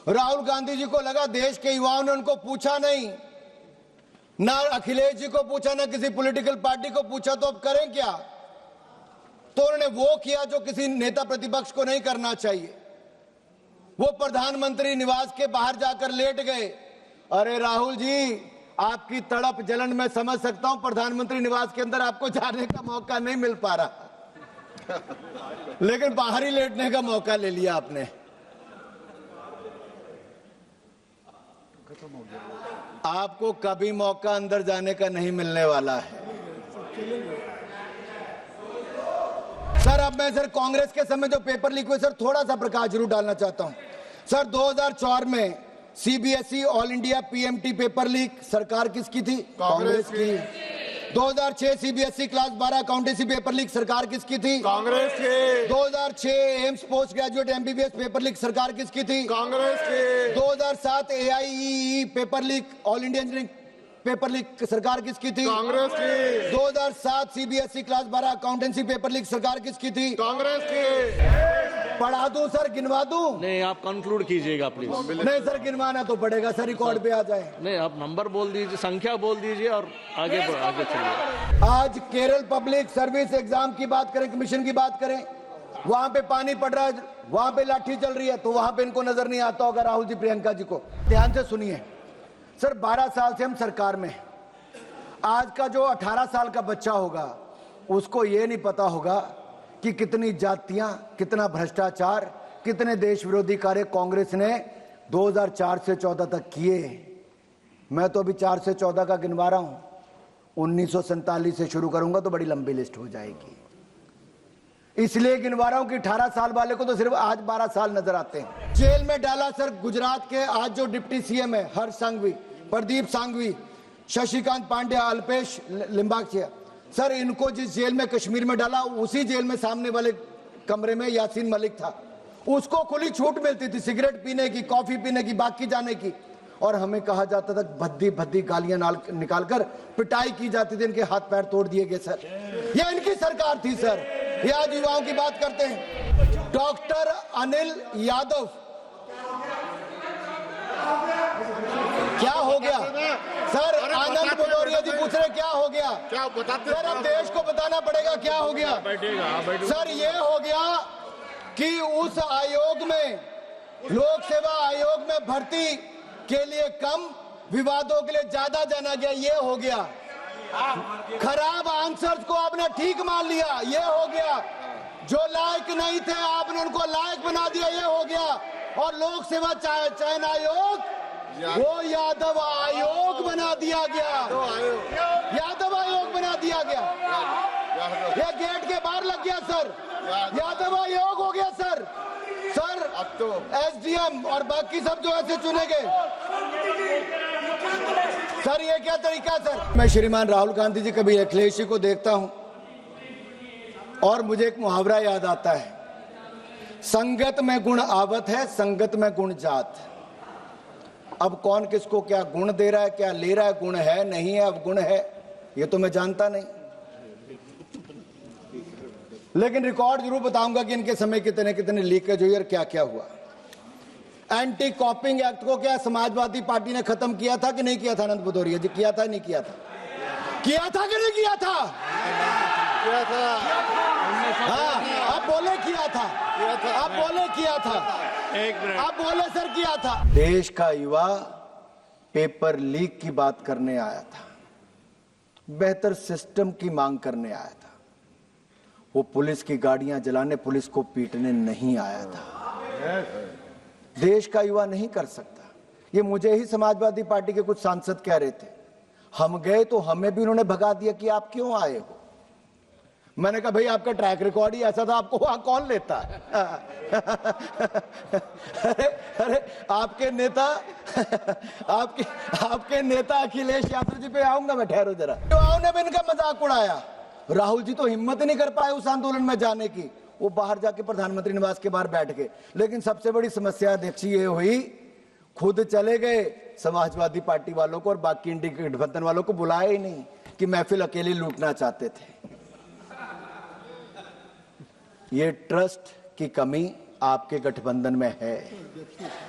राहुल गांधी जी को लगा देश के युवाओं ने उनको पूछा नहीं, ना अखिलेश जी को पूछा, ना किसी पॉलिटिकल पार्टी को पूछा, तो अब करें क्या? तो उन्होंने वो किया जो किसी नेता प्रतिपक्ष को नहीं करना चाहिए। वो प्रधानमंत्री निवास के बाहर जाकर लेट गए। अरे राहुल जी, आपकी तड़प जलन मैं समझ सकता हूं, प्रधानमंत्री निवास के अंदर आपको जाने का मौका नहीं मिल पा रहा लेकिन बाहर ही लेटने का मौका ले लिया आपने। आपको कभी मौका अंदर जाने का नहीं मिलने वाला है। सर, अब मैं सर कांग्रेस के समय जो पेपर लीक हुए, सर थोड़ा सा प्रकाश जरूर डालना चाहता हूं। सर 2004 में CBSE all India PMT paper leak सरकार किसकी थी? कांग्रेस की। 2006 CBSE class 12 accountancy paper leak सरकार किसकी थी? कांग्रेस की। 2006 AIIMS post graduate MBBS paper leak सरकार किसकी थी? कांग्रेस की। 2007 AIEEE paper leak all India engineering paper leak सरकार किसकी थी? कांग्रेस की। 2007 CBSE class 12 accountancy paper leak सरकार किसकी थी? कांग्रेस की। पढ़ा दूं सर, गिनवा दूं? नहीं, आप कंक्लूड कीजिएगा प्लीज। नहीं सर, गिनवाना तो पड़ेगा सर, रिकॉर्ड पे आ जाए। नहीं, आप नंबर बोल दीजिए, संख्या बोल दीजिए और आगे चलिए। आज केरल पब्लिक सर्विस एग्जाम की बात करें, कमीशन की बात करें, वहां पे पानी पड़ रहा है, वहां पे लाठी चल रही है, तो वहां पे इनको नजर नहीं आता होगा राहुल जी प्रियंका जी को। ध्यान से सुनिए सर, 12 साल से हम सरकार में, आज का जो 18 साल का बच्चा होगा उसको ये नहीं पता होगा कि कितनी जातियां, कितना भ्रष्टाचार, कितने देश विरोधी कार्य कांग्रेस ने 2004 से 14 तक किए। मैं तो अभी 4 से 14 का गिनवा रहा हूं, 1947 से शुरू करूंगा तो बड़ी लंबी लिस्ट हो जाएगी। इसलिए गिनवा रहा हूं कि 18 साल वाले को तो सिर्फ आज 12 साल नजर आते हैं। जेल में डाला सर गुजरात के आज जो डिप्टी सीएम है, हर्ष सांघवी, प्रदीप सांघवी, शशिकांत पांड्या, अल्पेश लिंबाचिया, सर इनको जिस जेल में कश्मीर में डाला, उसी जेल में सामने वाले कमरे में यासीन मलिक था। उसको खुली छूट मिलती थी सिगरेट पीने की, कॉफी पीने की, बाकी जाने की, और हमें कहा जाता था भद्दी भद्दी गालियां निकालकर पिटाई की जाती थी, इनके हाथ पैर तोड़ दिए गए सर। यह इनकी सरकार थी सर। ये आज युवाओं की बात करते हैं। डॉक्टर अनिल यादव, क्या हो गया सर? आनंद भदौरिया जी पूछ रहे क्या हो गया? क्या बताते सर? अब देश को बताना पड़ेगा क्या हो गया। सर ये हो गया कि उस आयोग में, लोक सेवा आयोग में भर्ती के लिए कम, विवादों के लिए ज्यादा जाना गया, ये हो गया। खराब आंसर्स को आपने ठीक मान लिया, ये हो गया। जो लायक नहीं थे आपने उनको लायक बना दिया, ये हो गया। और लोक सेवा चयन आयोग वो यादव आयोग बना दिया गया, यादव आयोग बना दिया गया। ये गेट के बाहर लग गया सर, यादव आयोग हो गया सर। सर अब तो एसडीएम और बाकी सब जो ऐसे चुने गए सर, ये क्या तरीका सर? मैं श्रीमान राहुल गांधी जी, कभी अखिलेश जी को देखता हूं और मुझे एक मुहावरा याद आता है, संगत में गुण आवत है, संगत में गुण जात। अब कौन किसको क्या गुण दे रहा है, क्या ले रहा है, गुण है नहीं है, अब गुण है ये तो मैं जानता नहीं, लेकिन रिकॉर्ड जरूर बताऊंगा कि इनके समय कितने कितने लीकेज हुई और क्या क्या हुआ। एंटी कॉपिंग एक्ट को क्या समाजवादी पार्टी ने खत्म किया था कि नहीं किया था? आनंद भदौरिया जी, किया था नहीं किया था? किया था कि नहीं किया था? किया था। हाँ, अब बोले किया था, अब बोले किया था, अब बोले सर किया था। देश का युवा पेपर लीक की बात करने आया था, बेहतर सिस्टम की मांग करने आया था। वो पुलिस की गाड़ियां जलाने, पुलिस को पीटने नहीं आया था। देश का युवा नहीं कर सकता। ये मुझे ही समाजवादी पार्टी के कुछ सांसद कह रहे थे, हम गए तो हमें भी उन्होंने भगा दिया कि आप क्यों आए हो। मैंने कहा भाई आपका ट्रैक रिकॉर्ड ही ऐसा था, आपको वहां कौन लेता है? अरे आपके नेता आपके नेता अखिलेश यादव जी पे आऊंगा मैं, ठहरो जरा। युवाओं ने भी इनका मजाक उड़ाया। राहुल जी तो हिम्मत ही नहीं कर पाए उस आंदोलन में जाने की, वो बाहर जाके प्रधानमंत्री निवास के बाहर बैठ गए। लेकिन सबसे बड़ी समस्या देखी ये हुई, खुद चले गए, समाजवादी पार्टी वालों को और बाकी इंडी गठबंधन वालों को बुलाया ही नहीं कि महफिल अकेले लूटना चाहते थे। ये ट्रस्ट की कमी आपके गठबंधन में है।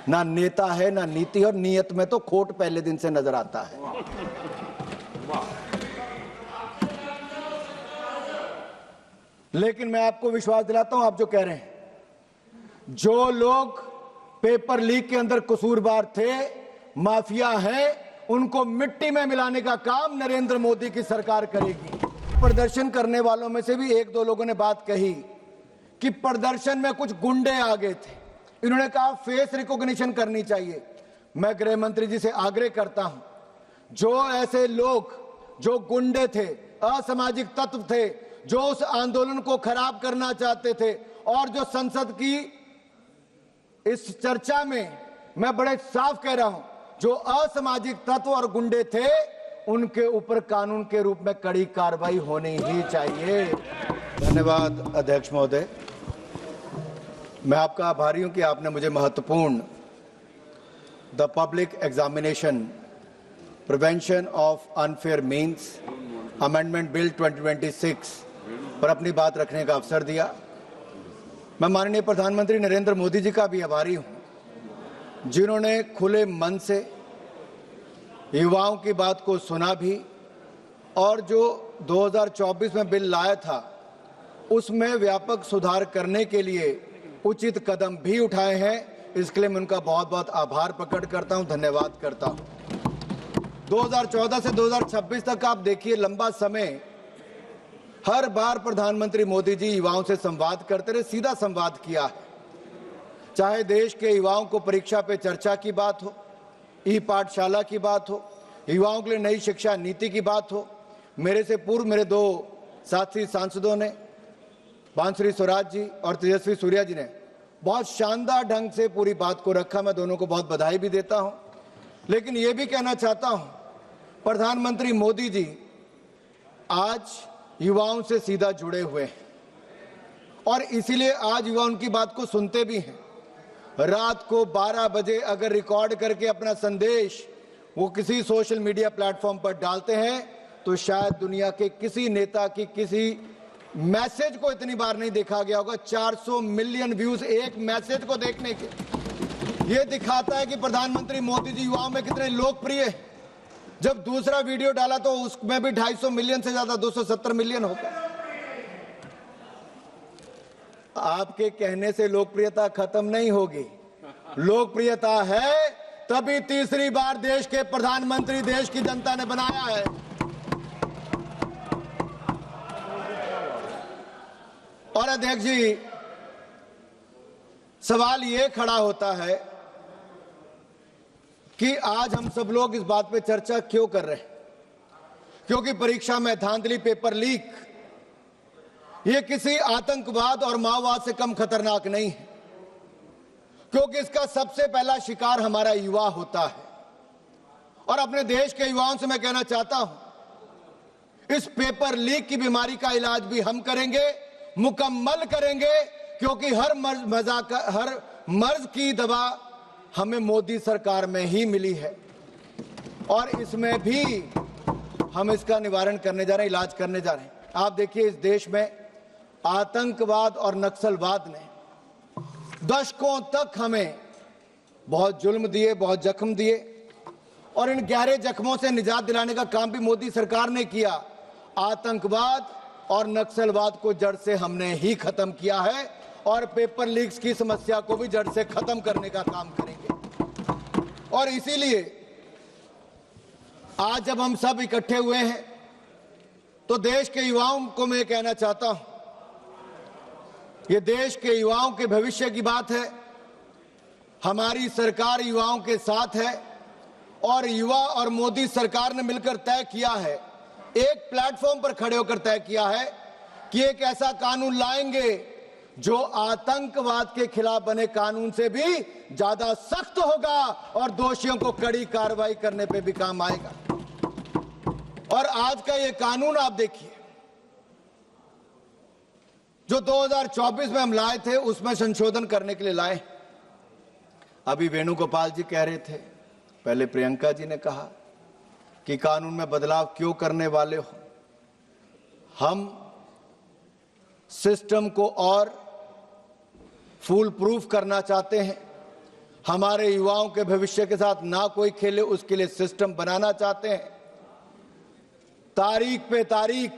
ना नेता है, ना नीति, और नीयत में तो खोट पहले दिन से नजर आता है। लेकिन मैं आपको विश्वास दिलाता हूं, आप जो कह रहे हैं, जो लोग पेपर लीक के अंदर कसूरवार थे, माफिया हैं, उनको मिट्टी में मिलाने का काम नरेंद्र मोदी की सरकार करेगी। प्रदर्शन करने वालों में से भी एक दो लोगों ने बात कही कि प्रदर्शन में कुछ गुंडे आ गए थे। इन्होंने कहा फेस रिकॉग्निशन करनी चाहिए। मैं गृह मंत्री जी से आग्रह करता हूं, जो ऐसे लोग, जो गुंडे थे, असामाजिक तत्व थे, जो उस आंदोलन को खराब करना चाहते थे, और जो संसद की इस चर्चा में मैं बड़े साफ कह रहा हूं, जो असामाजिक तत्व और गुंडे थे, उनके ऊपर कानून के रूप में कड़ी कार्रवाई होनी ही चाहिए। धन्यवाद अध्यक्ष महोदय। मैं आपका आभारी हूं कि आपने मुझे महत्वपूर्ण the public examination prevention of unfair means amendment bill 2026 पर अपनी बात रखने का अवसर दिया। मैं माननीय प्रधानमंत्री नरेंद्र मोदी जी का भी आभारी हूं, जिन्होंने खुले मन से युवाओं की बात को सुना भी, और जो 2024 में बिल लाया था उसमें व्यापक सुधार करने के लिए उचित कदम भी उठाए हैं। इसके लिए मैं उनका बहुत बहुत आभार प्रकट करता हूं, धन्यवाद करता हूं। 2014 से 2026 तक आप देखिए, लंबा समय हर बार प्रधानमंत्री मोदी जी युवाओं से संवाद करते रहे, सीधा संवाद किया है। चाहे देश के युवाओं को परीक्षा पे चर्चा की बात हो, ई पाठशाला की बात हो, युवाओं के लिए नई शिक्षा नीति की बात हो। मेरे से पूर्व मेरे दो साथी सांसदों ने, बांसुरी स्वराज जी और तेजस्वी सूर्या जी ने बहुत शानदार ढंग से पूरी बात को रखा। मैं दोनों को बहुत बधाई भी देता हूं। लेकिन ये भी कहना चाहता हूं, प्रधानमंत्री मोदी जी आज युवाओं से सीधा जुड़े हुए हैं, और इसीलिए आज युवा उनकी बात को सुनते भी हैं। रात को 12 बजे अगर रिकॉर्ड करके अपना संदेश वो किसी सोशल मीडिया प्लेटफॉर्म पर डालते हैं, तो शायद दुनिया के किसी नेता की किसी मैसेज को इतनी बार नहीं देखा गया होगा। 400 मिलियन व्यूज एक मैसेज को देखने के। ये दिखाता है कि प्रधानमंत्री मोदी जी युवाओं में कितने लोकप्रिय हैं। जब दूसरा वीडियो डाला तो उसमें भी 250 मिलियन से ज्यादा, 270 मिलियन होगा। आपके कहने से लोकप्रियता खत्म नहीं होगी। लोकप्रियता है तभी तीसरी बार देश के प्रधानमंत्री देश की जनता ने बनाया है। और अध्यक्ष जी, सवाल ये खड़ा होता है कि आज हम सब लोग इस बात पे चर्चा क्यों कर रहे हैं? क्योंकि परीक्षा में धांधली, पेपर लीक, ये किसी आतंकवाद और माओवाद से कम खतरनाक नहीं है, क्योंकि इसका सबसे पहला शिकार हमारा युवा होता है। और अपने देश के युवाओं से मैं कहना चाहता हूं, इस पेपर लीक की बीमारी का इलाज भी हम करेंगे, मुकम्मल करेंगे, क्योंकि हर मर्ज की दवा हमें मोदी सरकार में ही मिली है, और इसमें भी हम इसका निवारण करने जा रहे हैं, इलाज करने जा रहे हैं। आप देखिए, इस देश में आतंकवाद और नक्सलवाद ने दशकों तक हमें बहुत जुल्म दिए, बहुत जख्म दिए, और इन गहरे जख्मों से निजात दिलाने का काम भी मोदी सरकार ने किया। आतंकवाद और नक्सलवाद को जड़ से हमने ही खत्म किया है, और पेपर लीक्स की समस्या को भी जड़ से खत्म करने का काम करेंगे। और इसीलिए आज जब हम सब इकट्ठे हुए हैं, तो देश के युवाओं को मैं कहना चाहता हूं, ये देश के युवाओं के भविष्य की बात है। हमारी सरकार युवाओं के साथ है, और युवा और मोदी सरकार ने मिलकर तय किया है, एक प्लेटफॉर्म पर खड़े होकर तय किया है कि एक ऐसा कानून लाएंगे जो आतंकवाद के खिलाफ बने कानून से भी ज्यादा सख्त होगा, और दोषियों को कड़ी कार्रवाई करने पे भी काम आएगा। और आज का ये कानून आप देखिए, जो 2024 में हम लाए थे, उसमें संशोधन करने के लिए लाए। अभी वेणुगोपाल जी कह रहे थे, पहले प्रियंका जी ने कहा कि कानून में बदलाव क्यों करने वाले हो। हम सिस्टम को और फूल प्रूफ करना चाहते हैं, हमारे युवाओं के भविष्य के साथ ना कोई खेले उसके लिए सिस्टम बनाना चाहते हैं। तारीख पे तारीख,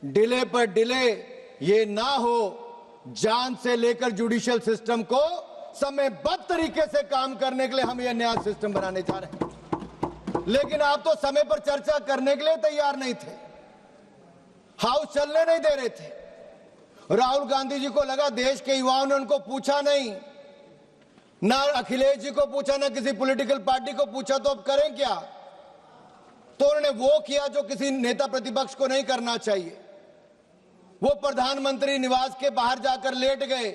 डिले पर डिले ये ना हो, जान से लेकर जुडिशियल सिस्टम को समयबद्ध तरीके से काम करने के लिए हम ये नया सिस्टम बनाने जा रहे हैं। लेकिन आप तो समय पर चर्चा करने के लिए तैयार नहीं थे, हाउस चलने नहीं दे रहे थे। राहुल गांधी जी को लगा देश के युवाओं ने उनको पूछा नहीं, ना अखिलेश जी को पूछा, ना किसी पॉलिटिकल पार्टी को पूछा, तो अब करें क्या? तो उन्होंने वो किया जो किसी नेता प्रतिपक्ष को नहीं करना चाहिए। वो प्रधानमंत्री निवास के बाहर जाकर लेट गए।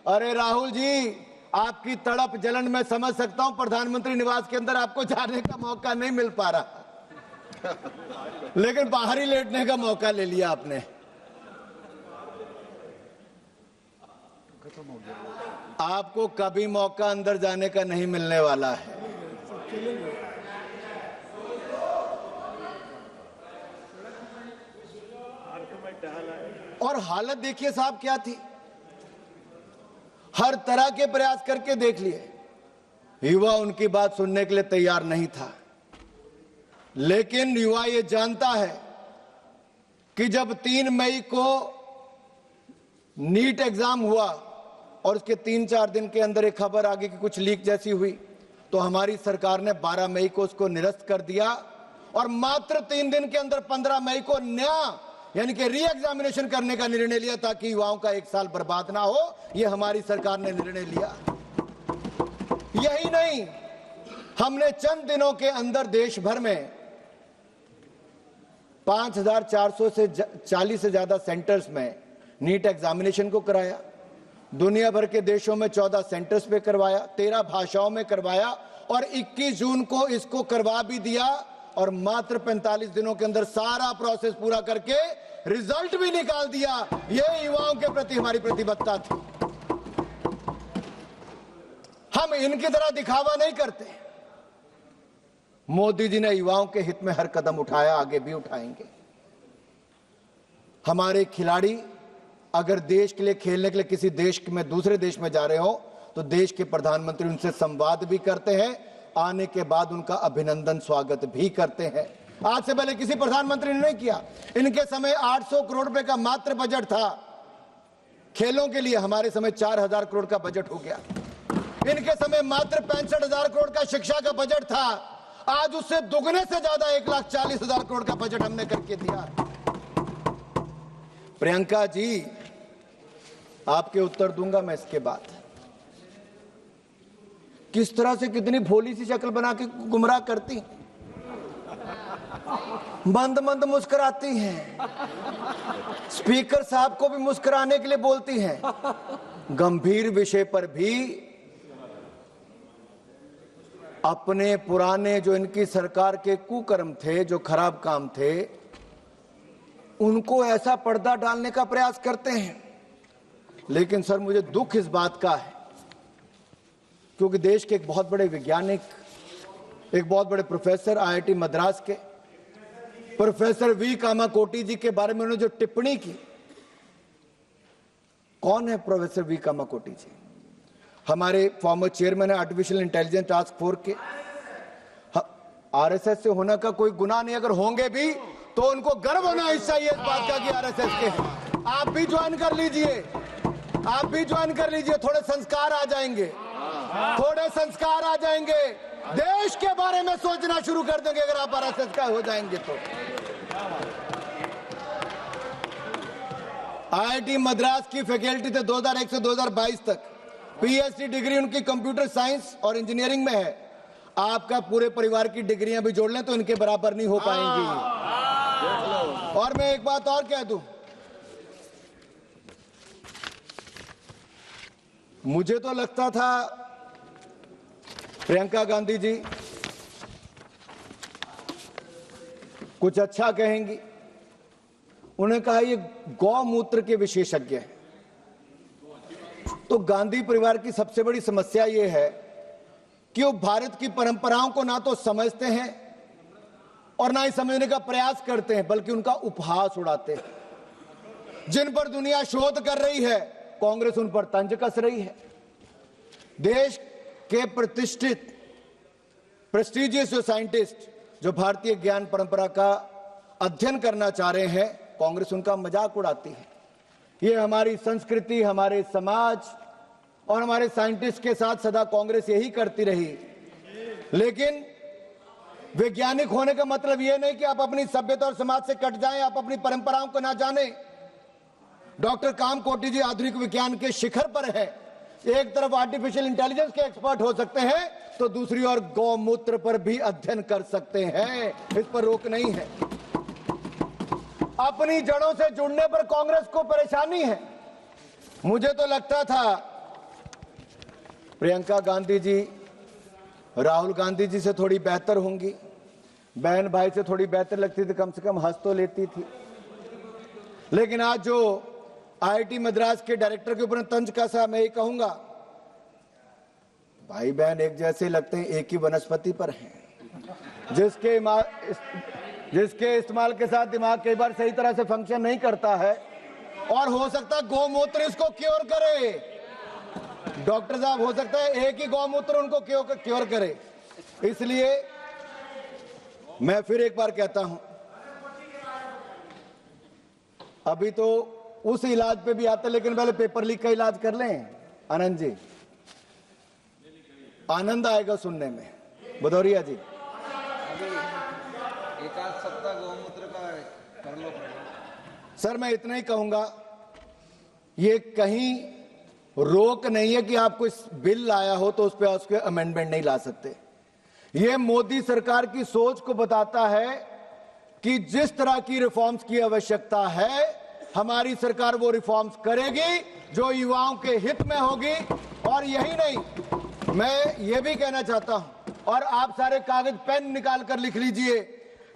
अरे राहुल जी, आपकी तड़प जलन मैं समझ सकता हूं, प्रधानमंत्री निवास के अंदर आपको जाने का मौका नहीं मिल पा रहा लेकिन बाहर ही लेटने का मौका ले लिया आपने। आपको कभी मौका अंदर जाने का नहीं मिलने वाला है। और हालत देखिए साहब क्या थी, हर तरह के प्रयास करके देख लिए, युवा उनकी बात सुनने के लिए तैयार नहीं था। लेकिन युवा ये जानता है कि जब 3 मई को नीट एग्जाम हुआ और उसके 3-4 दिन के अंदर एक खबर आ गई कि कुछ लीक जैसी हुई, तो हमारी सरकार ने 12 मई को उसको निरस्त कर दिया और मात्र 3 दिन के अंदर 15 मई को नया यानी कि री एग्जामिनेशन करने का निर्णय लिया, ताकि युवाओं का 1 साल बर्बाद ना हो। यह हमारी सरकार ने निर्णय लिया। यही नहीं, हमने चंद दिनों के अंदर देश भर में 5440 से 40 से ज्यादा सेंटर्स में नीट एग्जामिनेशन को कराया। दुनिया भर के देशों में 14 सेंटर्स पे करवाया, 13 भाषाओं में करवाया और 21 जून को इसको करवा भी दिया। और मात्र 45 दिनों के अंदर सारा प्रोसेस पूरा करके रिजल्ट भी निकाल दिया। यह युवाओं के प्रति हमारी प्रतिबद्धता थी। हम इनकी तरह दिखावा नहीं करते। मोदी जी ने युवाओं के हित में हर कदम उठाया, आगे भी उठाएंगे। हमारे खिलाड़ी अगर देश के लिए खेलने के लिए किसी देश में दूसरे देश में जा रहे हो तो देश के प्रधानमंत्री उनसे संवाद भी करते हैं, आने के बाद उनका अभिनंदन स्वागत भी करते हैं। आज से पहले किसी प्रधानमंत्री ने नहीं किया। इनके समय 800 करोड़ रुपए का मात्र बजट था खेलों के लिए, हमारे समय 4000 करोड़ का बजट हो गया। इनके समय मात्र 65,000 करोड़ का शिक्षा का बजट था, आज उससे दुगने से ज्यादा 1,40,000 करोड़ का बजट हमने करके दिया। प्रियंका जी, आपके उत्तर दूंगा मैं इसके बाद। किस तरह से कितनी भोली सी शक्ल बना के गुमराह करती, मंद मंद मुस्कुराती हैं, स्पीकर साहब को भी मुस्कुराने के लिए बोलती हैं, गंभीर विषय पर भी अपने पुराने जो इनकी सरकार के कुकर्म थे, जो खराब काम थे, उनको ऐसा पर्दा डालने का प्रयास करते हैं। लेकिन सर, मुझे दुख इस बात का है क्योंकि देश के एक बहुत बड़े वैज्ञानिक, एक बहुत बड़े प्रोफेसर, आईआईटी मद्रास के प्रोफेसर वी कामाकोटी जी के बारे में उन्होंने जो टिप्पणी की। कौन है प्रोफेसर वी कामाकोटी जी? हमारे फॉर्मर चेयरमैन है आर्टिफिशियल इंटेलिजेंस टास्क फोर्स के। आरएसएस से होने का कोई गुनाह नहीं, अगर होंगे भी तो उनको गर्व होना चाहिए इस बात का कि आरएसएस के हैं। आप भी ज्वाइन कर लीजिए, आप भी ज्वाइन कर लीजिए, थोड़े संस्कार आ जाएंगे, थोड़े संस्कार आ जाएंगे, देश के बारे में सोचना शुरू कर देंगे अगर आप आरएसएस का हो जाएंगे तो। आईआईटी मद्रास की फैकल्टी थे 2001 से 2022 तक। पीएचडी डिग्री उनकी कंप्यूटर साइंस और इंजीनियरिंग में है। आपका पूरे परिवार की डिग्रियां भी जोड़ लें तो इनके बराबर नहीं हो पाएंगी। और मैं एक बात और कह दूं, मुझे तो लगता था प्रियंका गांधी जी कुछ अच्छा कहेंगी। उन्होंने कहा ये गौमूत्र के विशेषज्ञ हैं। तो गांधी परिवार की सबसे बड़ी समस्या ये है कि वो भारत की परंपराओं को ना तो समझते हैं और ना ही समझने का प्रयास करते हैं, बल्कि उनका उपहास उड़ाते हैं। जिन पर दुनिया शोध कर रही है, कांग्रेस उन पर तंज कस रही है। देश के प्रतिष्ठित प्रेस्टिजियस जो साइंटिस्ट जो भारतीय ज्ञान परंपरा का अध्ययन करना चाह रहे हैं, कांग्रेस उनका मजाक उड़ाती है। ये हमारी संस्कृति, हमारे समाज और हमारे साइंटिस्ट के साथ सदा कांग्रेस यही करती रही। लेकिन वैज्ञानिक होने का मतलब यह नहीं कि आप अपनी सभ्यता और समाज से कट जाएं, आप अपनी परंपराओं को ना जाने। डॉक्टर कामकोटि जी आधुनिक विज्ञान के शिखर पर है। एक तरफ आर्टिफिशियल इंटेलिजेंस के एक्सपर्ट हो सकते हैं, तो दूसरी ओर गौमूत्र पर भी अध्ययन कर सकते हैं, इस पर रोक नहीं है। अपनी जड़ों से जुड़ने पर कांग्रेस को परेशानी है। मुझे तो लगता था प्रियंका गांधी जी राहुल गांधी जी से थोड़ी बेहतर होंगी, बहन भाई से थोड़ी बेहतर लगती थी, कम से कम हंस तो लेती थी। लेकिन आज जो आईआईटी मद्रास के डायरेक्टर के ऊपर तंज कसा, मैं ये कहूंगा भाई बहन एक जैसे लगते हैं, एक ही वनस्पति पर हैं। जिसके इस्तेमाल के साथ दिमाग कई बार सही तरह से फंक्शन नहीं करता है, और हो सकता है गौमूत्र इसको क्योर करे। डॉक्टर साहब, हो सकता है एक ही गौमूत्र उनको क्योर करे। इसलिए मैं फिर एक बार कहता हूं, अभी तो उस इलाज पे भी आते, लेकिन पहले पेपर लीक का इलाज कर लें। आनंद जी, आनंद आएगा सुनने में। भदौरिया जी, एक आध सप्ताह गौमूत्र का कर लो। सर मैं इतना ही कहूंगा, ये कहीं रोक नहीं है कि आप कोई बिल लाया हो तो उस पर उसके अमेंडमेंट नहीं ला सकते। ये मोदी सरकार की सोच को बताता है कि जिस तरह की रिफॉर्म्स की आवश्यकता है, हमारी सरकार वो रिफॉर्म्स करेगी जो युवाओं के हित में होगी। और यही नहीं, मैं ये भी कहना चाहता हूं, और आप सारे कागज पेन निकाल कर लिख लीजिए,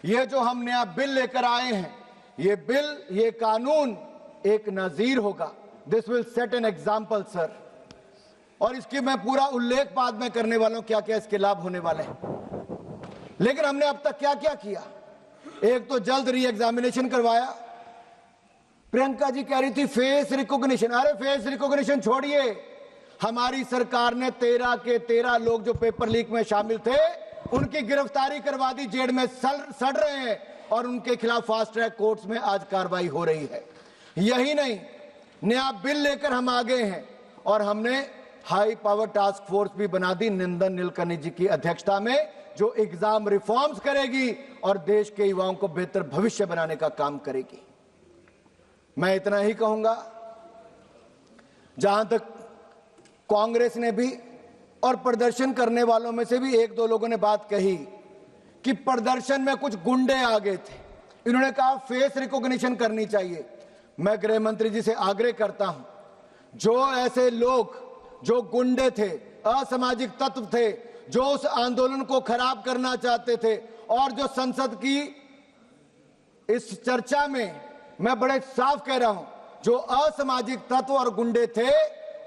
ये जो हम नया बिल लेकर आए हैं, ये बिल, ये कानून एक नजीर होगा। This will set an example sir. और इसकी मैं पूरा उल्लेख बाद में करने वाला हूं, क्या क्या इसके लाभ होने वाले हैं। लेकिन हमने अब तक क्या क्या किया? एक तो जल्द री एग्जामिनेशन करवाया। प्रियंका जी कह रही थी फेस रिकॉग्निशन। अरे फेस रिकॉग्निशन छोड़िए, हमारी सरकार ने 13 के 13 लोग जो पेपर लीक में शामिल थे, उनकी गिरफ्तारी करवा दी, जेल में सड़ रहे हैं, और उनके खिलाफ फास्ट ट्रैक कोर्ट्स में आज कार्रवाई हो रही है। यही नहीं, नया बिल लेकर हम आ गए हैं, और हमने हाई पावर टास्क फोर्स भी बना दी नंदन नीलकनी जी की अध्यक्षता में, जो एग्जाम रिफॉर्म्स करेगी और देश के युवाओं को बेहतर भविष्य बनाने का काम करेगी। मैं इतना ही कहूंगा, जहां तक कांग्रेस ने भी और प्रदर्शन करने वालों में से भी एक दो लोगों ने बात कही कि प्रदर्शन में कुछ गुंडे आ गए थे, इन्होंने कहा फेस रिकॉग्निशन करनी चाहिए। मैं गृह मंत्री जी से आग्रह करता हूं, जो ऐसे लोग जो गुंडे थे, असामाजिक तत्व थे, जो उस आंदोलन को खराब करना चाहते थे, और जो संसद की इस चर्चा में मैं बड़े साफ कह रहा हूं, जो असामाजिक तत्व और गुंडे थे,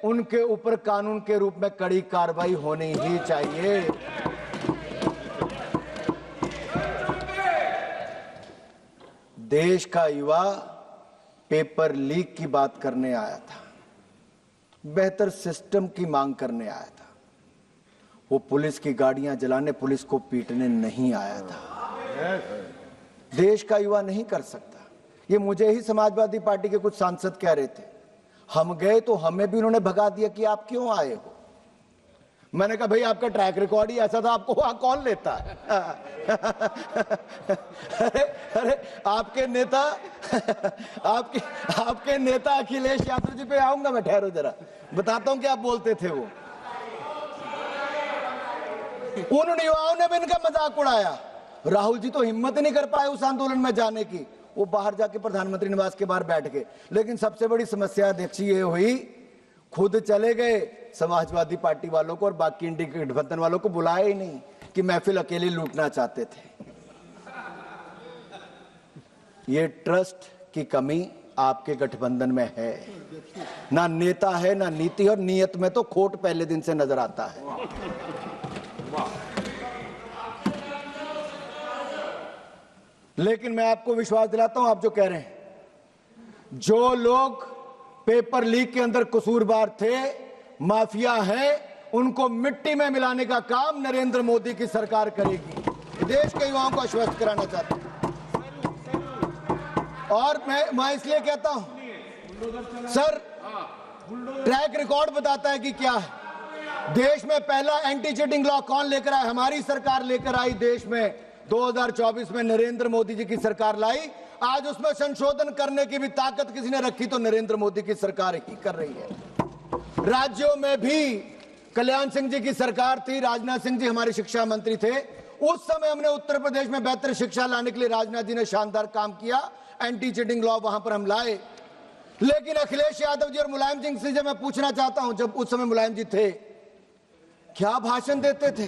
उनके ऊपर कानून के रूप में कड़ी कार्रवाई होनी ही चाहिए। देश का युवा पेपर लीक की बात करने आया था, बेहतर सिस्टम की मांग करने आया था। वो पुलिस की गाड़ियां जलाने, पुलिस को पीटने नहीं आया था। देश का युवा नहीं कर सकता। ये मुझे ही समाजवादी पार्टी के कुछ सांसद कह रहे थे, हम गए तो हमें भी उन्होंने भगा दिया कि आप क्यों आए हो। मैंने कहा भाई आपका ट्रैक रिकॉर्ड ही ऐसा था, आपको वहां कौन लेता है। अरे आपके नेता अखिलेश यादव जी पे आऊंगा मैं, ठहरो जरा, बताता हूं कि आप बोलते थे। वो उन युवाओं ने भी इनका मजाक उड़ाया। राहुल जी तो हिम्मत ही नहीं कर पाए उस आंदोलन में जाने की, वो बाहर जाके प्रधानमंत्री निवास के बाहर बैठ गए। लेकिन सबसे बड़ी समस्या देखिए ये हुई, खुद चले गए, समाजवादी पार्टी वालों को और बाकी इंडी गठबंधन वालों को बुलाया ही नहीं कि महफिल अकेले लूटना चाहते थे। ये ट्रस्ट की कमी आपके गठबंधन में है, ना नेता है ना नीति, और नीयत में तो खोट पहले दिन से नजर आता है। लेकिन मैं आपको विश्वास दिलाता हूं, आप जो कह रहे हैं, जो लोग पेपर लीक के अंदर कसूरवार थे, माफिया हैं, उनको मिट्टी में मिलाने का काम नरेंद्र मोदी की सरकार करेगी। देश के युवाओं को आश्वस्त कराना चाहता हूं। और मैं इसलिए कहता हूं सर, ट्रैक रिकॉर्ड बताता है कि क्या है। देश में पहला एंटी चीटिंग लॉ कौन लेकर आया? हमारी सरकार लेकर आई। देश में 2024 में नरेंद्र मोदी जी की सरकार लाई। आज उसमें संशोधन करने की भी ताकत किसी ने रखी तो नरेंद्र मोदी की सरकार ही कर रही है। राज्यों में भी कल्याण सिंह जी की सरकार थी, राजनाथ सिंह जी हमारे शिक्षा मंत्री थे। उस समय हमने उत्तर प्रदेश में बेहतर शिक्षा लाने के लिए राजनाथ जी ने शानदार काम किया, एंटी चीटिंग लॉ वहां पर हम लाए। लेकिन अखिलेश यादव जी और मुलायम सिंह से मैं पूछना चाहता हूं, जब उस समय मुलायम जी थे, क्या भाषण देते थे?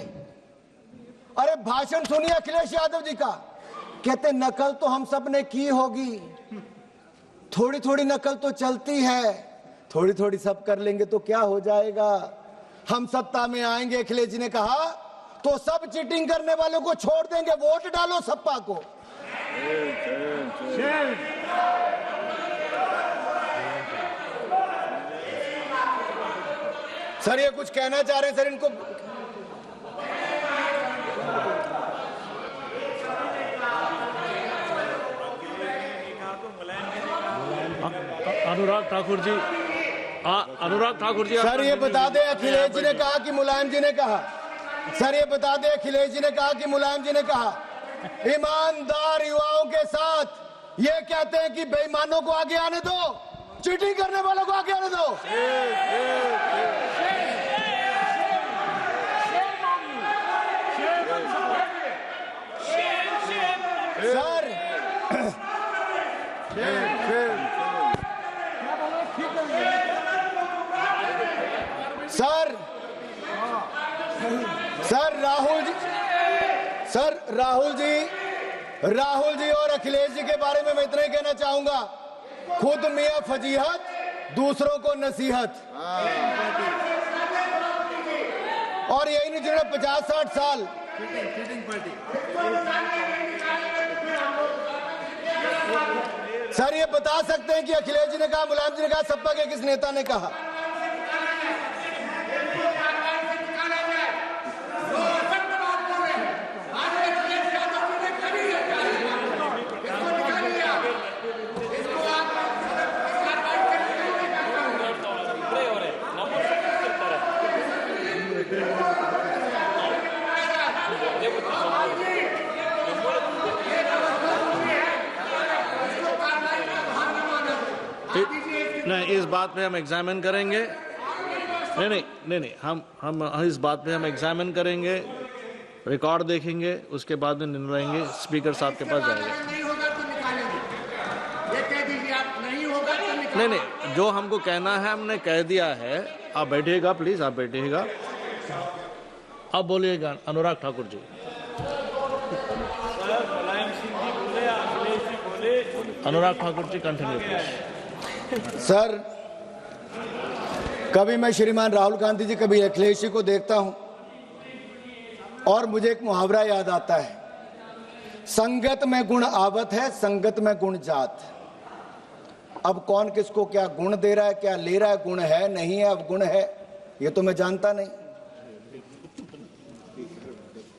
अरे भाषण सुनिए अखिलेश यादव जी का, कहते नकल तो हम सब ने की होगी, थोड़ी थोड़ी नकल तो चलती है, थोड़ी थोड़ी सब कर लेंगे तो क्या हो जाएगा, हम सत्ता में आएंगे। अखिलेश जी ने कहा तो सब चीटिंग करने वालों को छोड़ देंगे, वोट डालो सपा को। सर ये कुछ कहना चाह रहे हैं सर, इनको अनुराग ठाकुर जी, अनुराग ठाकुर जी सर ये बता दे अखिलेश जी ने कहा कि मुलायम जी ने कहा, सर ये बता दे अखिलेश जी ने कहा कि मुलायम जी ने कहा ईमानदार युवाओं के साथ ये कहते हैं कि बेईमानों को आगे आने दो, चीटिंग करने वालों को आगे आने दो। सर राहुल जी और अखिलेश जी के बारे में मैं इतना ही कहना चाहूंगा, खुद मियां फजीहत, दूसरों को नसीहत। और यही नहीं जिन्होंने 50-60 साल सर ये बता सकते हैं कि अखिलेश जी ने कहा, मुलायम जी ने कहा, सपा के किस नेता ने कहा? नहीं, इस बात पे हम एग्जामिन करेंगे। नहीं, हम इस बात पे हम एग्जामिन करेंगे, रिकॉर्ड देखेंगे, उसके बाद में निर्णय लेंगे। स्पीकर साहब के पास जाएंगे। नहीं होगा तो निकालेंगे, ये कह दीजिए आप, नहीं होगा तो निकालेंगे। नहीं, जो हमको कहना है हमने कह दिया है। आप बैठिएगा प्लीज, आप बैठिएगा। आप बोलिएगा अनुराग ठाकुर जी। अनुराग ठाकुर जी कंटिन्यू प्लीज। सर कभी मैं श्रीमान राहुल गांधी जी, कभी अखिलेश जी को देखता हूं और मुझे एक मुहावरा याद आता है, संगत में गुण आवत है, संगत में गुण जात। अब कौन किसको क्या गुण दे रहा है, क्या ले रहा है, गुण है नहीं है, अब गुण है ये तो मैं जानता नहीं,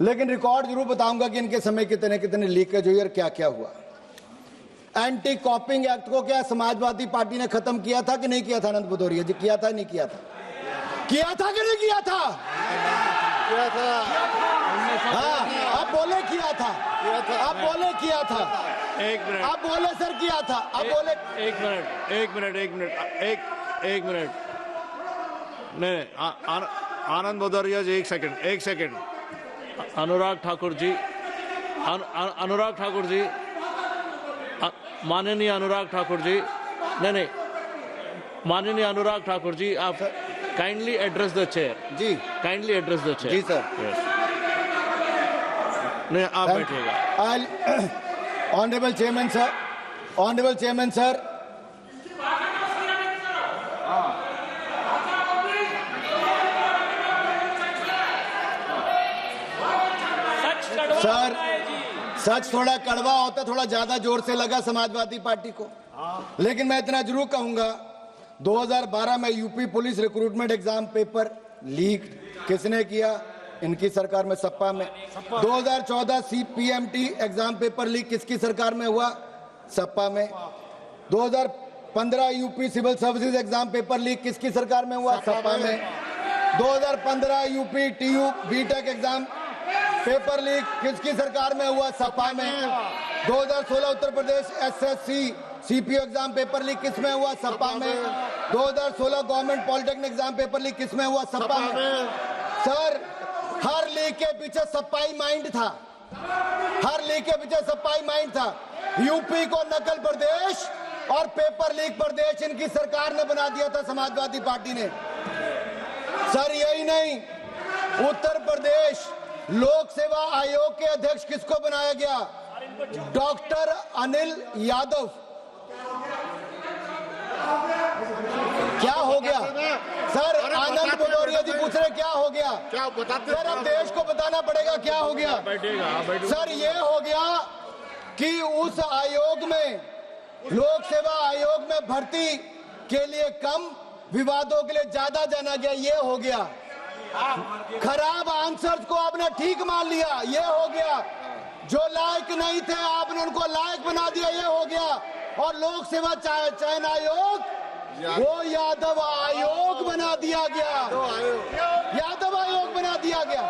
लेकिन रिकॉर्ड जरूर बताऊंगा कि इनके समय कितने कितने लीकेज हुई और क्या क्या हुआ। एंटी कॉपिंग एक्ट को क्या समाजवादी पार्टी ने खत्म किया था कि नहीं किया था? आनंद भदौरिया जी, किया था नहीं किया था? किया था कि नहीं किया था? किया था। हाँ, आप बोले किया था, आप बोले किया था, एक मिनट, आप बोले सर किया था, आप बोले। एक मिनट। नहीं, आनंद भदौरिया जी, एक सेकंड। अनुराग ठाकुर जी, अनुराग ठाकुर जी, माननीय अनुराग ठाकुर जी, नहीं, माननीय अनुराग ठाकुर जी, आप kindly address the chair ji, kindly address the chair ji sir. नहीं, आप बैठिएगा। Honourable chairman sir, honourable chairman sir, sir सच थोड़ा कड़वा होता, थोड़ा ज्यादा जोर से लगा समाजवादी पार्टी को, लेकिन मैं इतना जरूर कहूंगा 2012 में UP police recruitment exam paper leak किसने किया? इनकी सरकार में, सपा में। 2014 CPMT एग्जाम पेपर लीक किसकी सरकार में हुआ? सपा में। 2015 UP civil services exam paper leak किसकी सरकार में हुआ? सपा में। 2015 UP TU BTech exam paper leak किसकी सरकार में हुआ? सपा में। 2016 Uttar Pradesh SSC CPU exam paper leak किसमें हुआ? सपा में। 2016 government polytechnic exam paper leak किसमें हुआ? सपा में। सर, हर लीक के पीछे सपाई माइंड था, हर लीक के पीछे सपाई माइंड था। यूपी को नकल प्रदेश और पेपर लीक प्रदेश इनकी सरकार ने बना दिया था, समाजवादी पार्टी ने। सर, यही नहीं, उत्तर प्रदेश लोक सेवा आयोग के अध्यक्ष किसको बनाया गया? डॉक्टर अनिल यादव। क्या हो गया सर? आनंद भदौरिया जी पूछ रहे क्या हो गया? क्या बताते? सर, अब देश को बताना पड़ेगा क्या हो गया। सर, ये हो गया कि उस आयोग में, लोक सेवा आयोग में भर्ती के लिए कम, विवादों के लिए ज्यादा जाना गया, ये हो गया। खराब आंसर्स को आपने ठीक मान लिया, ये हो गया। जो लायक नहीं थे आपने उनको लायक बना दिया, ये हो गया। और लोक सेवा चयन आयोग वो यादव आयोग बना दिया गया, यादव आयोग बना दिया गया।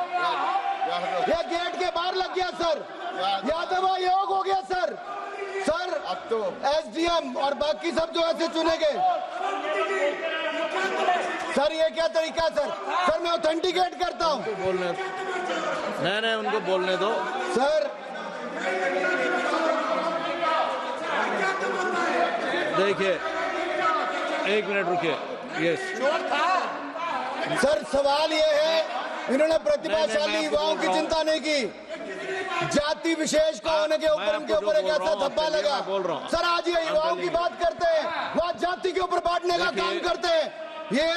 ये गेट के बाहर लग गया सर, यादव आयोग हो गया सर। सर, अब तो SDM और बाकी सब जो ऐसे चुने गए। सर, ये क्या तरीका है सर? सर, मैं ऑथेंटिकेट करता हूँ। बोलने नहीं, उनको बोलने दो सर। देखिए, 1 मिनट रुकिए। यस सर, सवाल ये है, इन्होंने प्रतिभाशाली युवाओं की चिंता नहीं की, जाति विशेष को होने के ऊपर उनके ऊपर एक ऐसा धब्बा लगा। सर, आज ये युवाओं की बात करते हैं, वह जाति के ऊपर बांटने का काम करते हैं। ये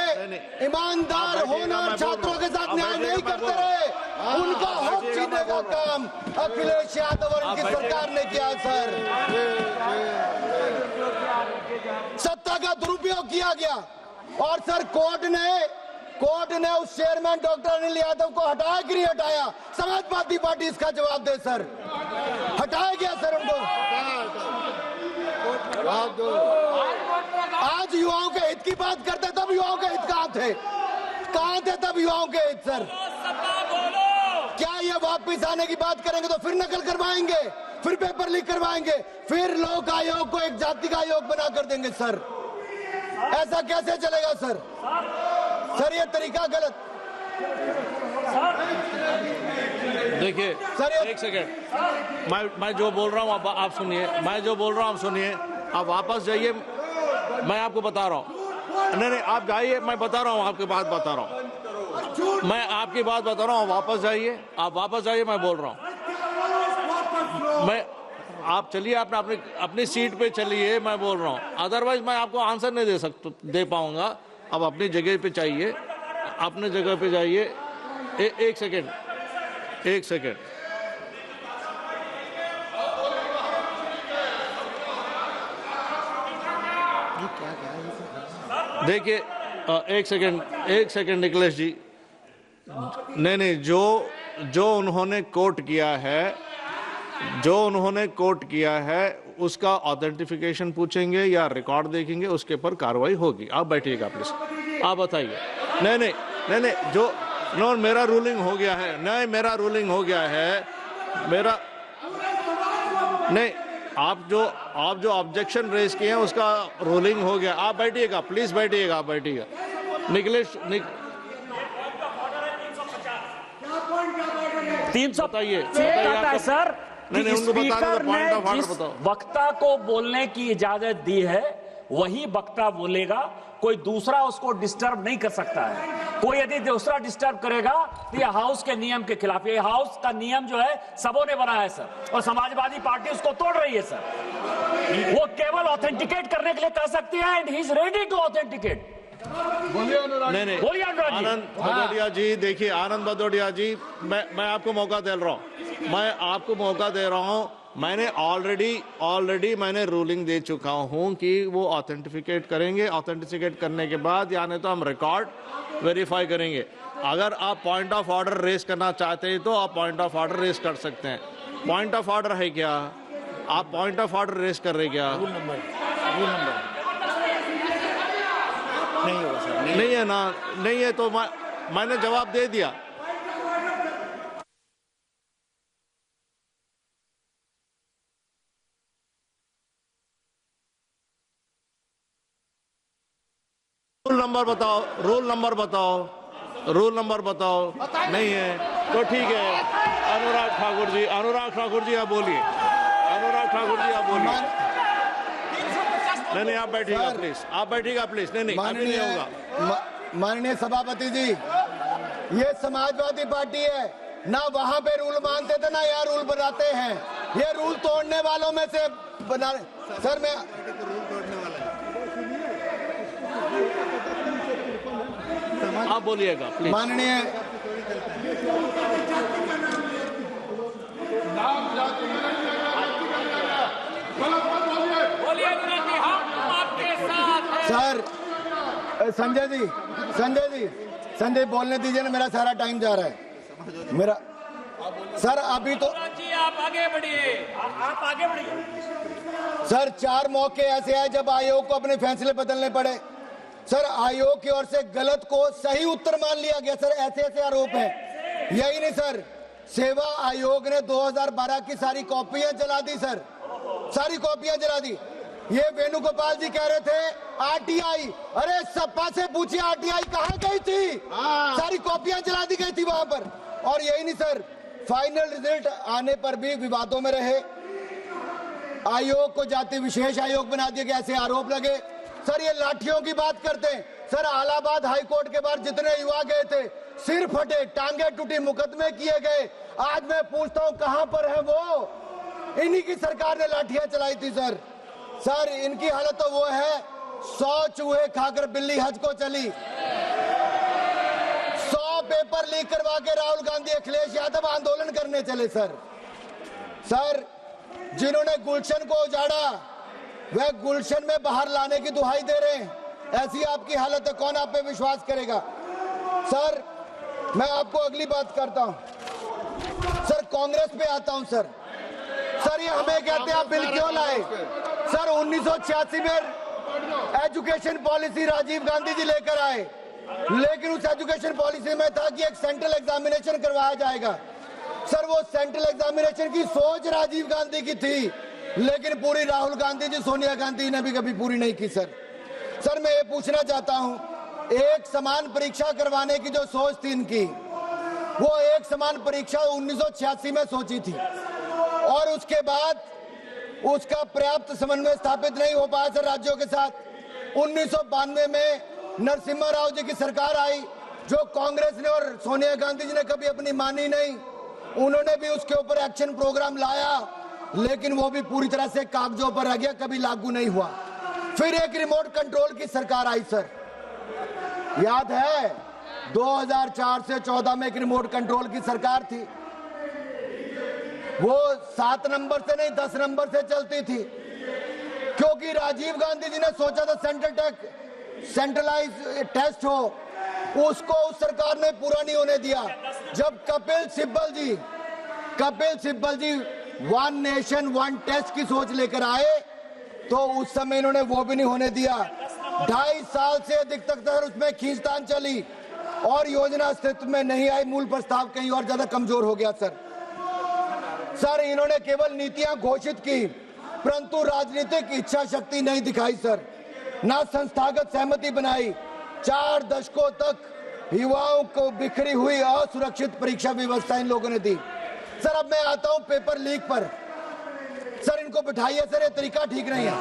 ईमानदार होनहार छात्रों के साथ न्याय नहीं करते रहे, उनका हक छीनने का काम अखिलेश यादव और उनकी सरकार ने किया। सर, सत्ता का दुरुपयोग किया गया और सर कोर्ट ने उस चेयरमैन डॉक्टर अनिल यादव को हटाया कि नहीं हटाया? समाजवादी पार्टी इसका जवाब दे सर। हटाया गया सर उनको। आज युवाओं के हित की बात करते, तब युवाओं के हित कहाँ थे तब युवाओं के हित? सर, क्या ये वापिस आने की बात करेंगे तो फिर नकल करवाएंगे, फिर पेपर लीक करवाएंगे, फिर लोक आयोग को एक जाति का आयोग बना कर देंगे? सर, ऐसा कैसे चलेगा सर? सर, ये तरीका गलत। देखिए सर, 1 सेकेंड, मैं जो बोल रहा हूँ आप सुनिए, मैं जो बोल रहा हूँ आप सुनिए। आप वापस जाइए, मैं आपको बता रहा हूँ। नहीं, आप जाइए, मैं बता रहा हूँ, आपकी बात बता रहा हूँ, मैं आपकी बात बता रहा हूँ। वापस जाइए, आप वापस जाइए, मैं बोल रहा हूँ। आप चलिए, अपनी सीट पे चलिए, मैं बोल रहा हूँ। अदरवाइज मैं आपको आंसर नहीं दे पाऊंगा। अब अपनी जगह पे चाहिए, अपने जगह पे जाइए। 1 सेकेंड। देखिए, 1 सेकेंड निखिलेश जी। नहीं, जो उन्होंने कोट किया है उसका ऑथेंटिफिकेशन पूछेंगे या रिकॉर्ड देखेंगे, उसके ऊपर कार्रवाई होगी। आप बैठिएगा प्लीज, आप बताइए। नहीं, जो मेरा रूलिंग हो गया है। नहीं, मेरा रूलिंग हो गया है। नहीं, आप जो ऑब्जेक्शन रेज किए हैं उसका रूलिंग हो गया। आप बैठिएगा प्लीज, बैठिएगा, आप बैठिएगा। निखिलेश 300 बताइए सर। नहीं, उनको बताना था, पॉइंट ऑफ ऑर्डर बताओ। वक्ता को बोलने की इजाजत दी है, वही वक्ता बोलेगा, कोई दूसरा उसको डिस्टर्ब नहीं कर सकता है। कोई यदि दूसरा डिस्टर्ब करेगा तो ये हाउस के नियम के खिलाफ। ये हाउस का नियम जो है सबों ने बनाया है सर, और समाजवादी पार्टी उसको तोड़ रही है सर। वो केवल ऑथेंटिकेट करने के लिए कह सकती है, and he is ready to authenticate. नहीं, बोलिए अनुराग जी। आनंद भदौरिया जी, देखिए आनंद भदौरिया जी, मैं आपको मौका दे रहा हूँ, मैंने ऑलरेडी मैंने रूलिंग दे चुका हूं कि वो ऑथेंटिफिकेट करेंगे। ऑथेंटिफिकेट करने के बाद या नहीं तो हम रिकॉर्ड वेरीफाई करेंगे। अगर आप पॉइंट ऑफ ऑर्डर रेस करना चाहते हैं तो आप पॉइंट ऑफ ऑर्डर रेस कर सकते हैं। पॉइंट ऑफ ऑर्डर है क्या? आप पॉइंट ऑफ ऑर्डर रेस कर रहे क्या? रूल नंबर नहीं होगा सर, नहीं है ना, नहीं है तो मैंने जवाब दे दिया। रूल नंबर बताओ, रूल नंबर बताओ, रूल नंबर बताओ। नहीं है तो ठीक है। अनुराग ठाकुर जी आप बोलिए। अनुराग ठाकुर जी आप बोलिए। नहीं आप बैठिएगा प्लीज, आप बैठिएगा प्लीज। नहीं अभी नहीं होगा। माननीय सभापति जी, ये समाजवादी पार्टी है ना, वहां पे रूल मानते थे ना यहाँ रूल बनाते हैं। ये रूल तोड़ने वालों में से बना। सर मैं आप बोलिएगा प्लीज। माननीय सर संजय बोलने दीजिए ना, मेरा सारा टाइम जा रहा है मेरा। सर अभी तो जी आप आगे बढ़िए, आप आगे बढ़िए। सर 4 मौके ऐसे आए जब आयोग को अपने फैसले बदलने पड़े। सर आयोग की ओर से गलत को सही उत्तर मान लिया गया। सर ऐसे आरोप हैं। यही नहीं सर, सेवा आयोग ने 2012 की सारी कॉपियां जला दी सर, सारी कॉपियां जला दी। ये वेणुगोपाल जी कह रहे थे आरटीआई, अरे सपा से पूछिए आरटीआई कहाँ गई थी? सारी कॉपियां जला दी गई थी वहां पर। और यही नहीं सर, फाइनल रिजल्ट आने पर भी विवादों में रहे। आयोग को जाति विशेष आयोग बना दिया गया, ऐसे आरोप लगे। सर ये लाठियों की बात करते हैं। सर इलाहाबाद हाईकोर्ट के बाहर जितने युवा गए थे, सिर फटे, टांगे टूटी, मुकदमे किए गए। आज मैं पूछता हूं कहां पर है वो? इन्हीं की सरकार ने लाठियां चलाई थी सर। सर इनकी हालत तो वो है, 100 चूहे खाकर बिल्ली हज को चली। 100 पेपर लीक करवा के राहुल गांधी, अखिलेश यादव आंदोलन करने चले सर। सर जिन्होंने गुलशन को उजाड़ा वह गुलशन में बाहर लाने की दुहाई दे रहे हैं। ऐसी आपकी हालत है, कौन आप पे विश्वास करेगा? सर मैं आपको अगली बात करता हूं। सर कांग्रेस पे आता हूं सर। सर ये हमें कहते हैं आप बिल क्यों लाए? सर 1986 में एजुकेशन पॉलिसी राजीव गांधी जी लेकर आए, लेकिन उस एजुकेशन पॉलिसी में था कि एक सेंट्रल एग्जामिनेशन करवाया जाएगा। सर वो सेंट्रल एग्जामिनेशन की सोच राजीव गांधी की थी, लेकिन पूरी राहुल गांधी जी, सोनिया गांधी ने भी कभी पूरी नहीं की सर मैं ये पूछना चाहता हूं, एक समान परीक्षा करवाने की जो सोच थी इनकी, वो एक समान परीक्षा 1986 में सोची थी और उसके बाद उसका पर्याप्त समन्वय स्थापित नहीं हो पाया सर राज्यों के साथ। 1992 में नरसिम्हा राव जी की सरकार आई, जो कांग्रेस ने और सोनिया गांधी जी ने कभी अपनी मानी नहीं। उन्होंने भी उसके ऊपर एक्शन प्रोग्राम लाया, लेकिन वो भी पूरी तरह से कागजों पर रह गया, कभी लागू नहीं हुआ। फिर एक रिमोट कंट्रोल की सरकार आई सर, याद है 2004 से 14 में एक रिमोट कंट्रोल की सरकार थी। वो 7 नंबर से नहीं 10 नंबर से चलती थी, क्योंकि राजीव गांधी जी ने सोचा था सेंट्रलाइज टेस्ट हो, उसको उस सरकार ने पूरा नहीं होने दिया। जब कपिल सिब्बल जी 1 नेशन 1 टेस्ट की सोच लेकर आए, तो उस समय इन्होंने वो भी नहीं होने दिया। 2.5 साल से अधिक तक उसमें खींचतान चली और योजना अस्तित्व में नहीं आई। मूल प्रस्ताव कहीं और ज्यादा कमजोर हो गया सर इन्होंने केवल नीतियां घोषित की, परंतु राजनीतिक इच्छा शक्ति नहीं दिखाई सर, ना संस्थागत सहमति बनाई। 4 दशकों तक युवाओं को बिखरी हुई असुरक्षित परीक्षा व्यवस्था इन लोगों ने दी। सर अब मैं आता हूं पेपर लीक पर। सर इनको बिठाइए सर, ये तरीका ठीक नहीं है।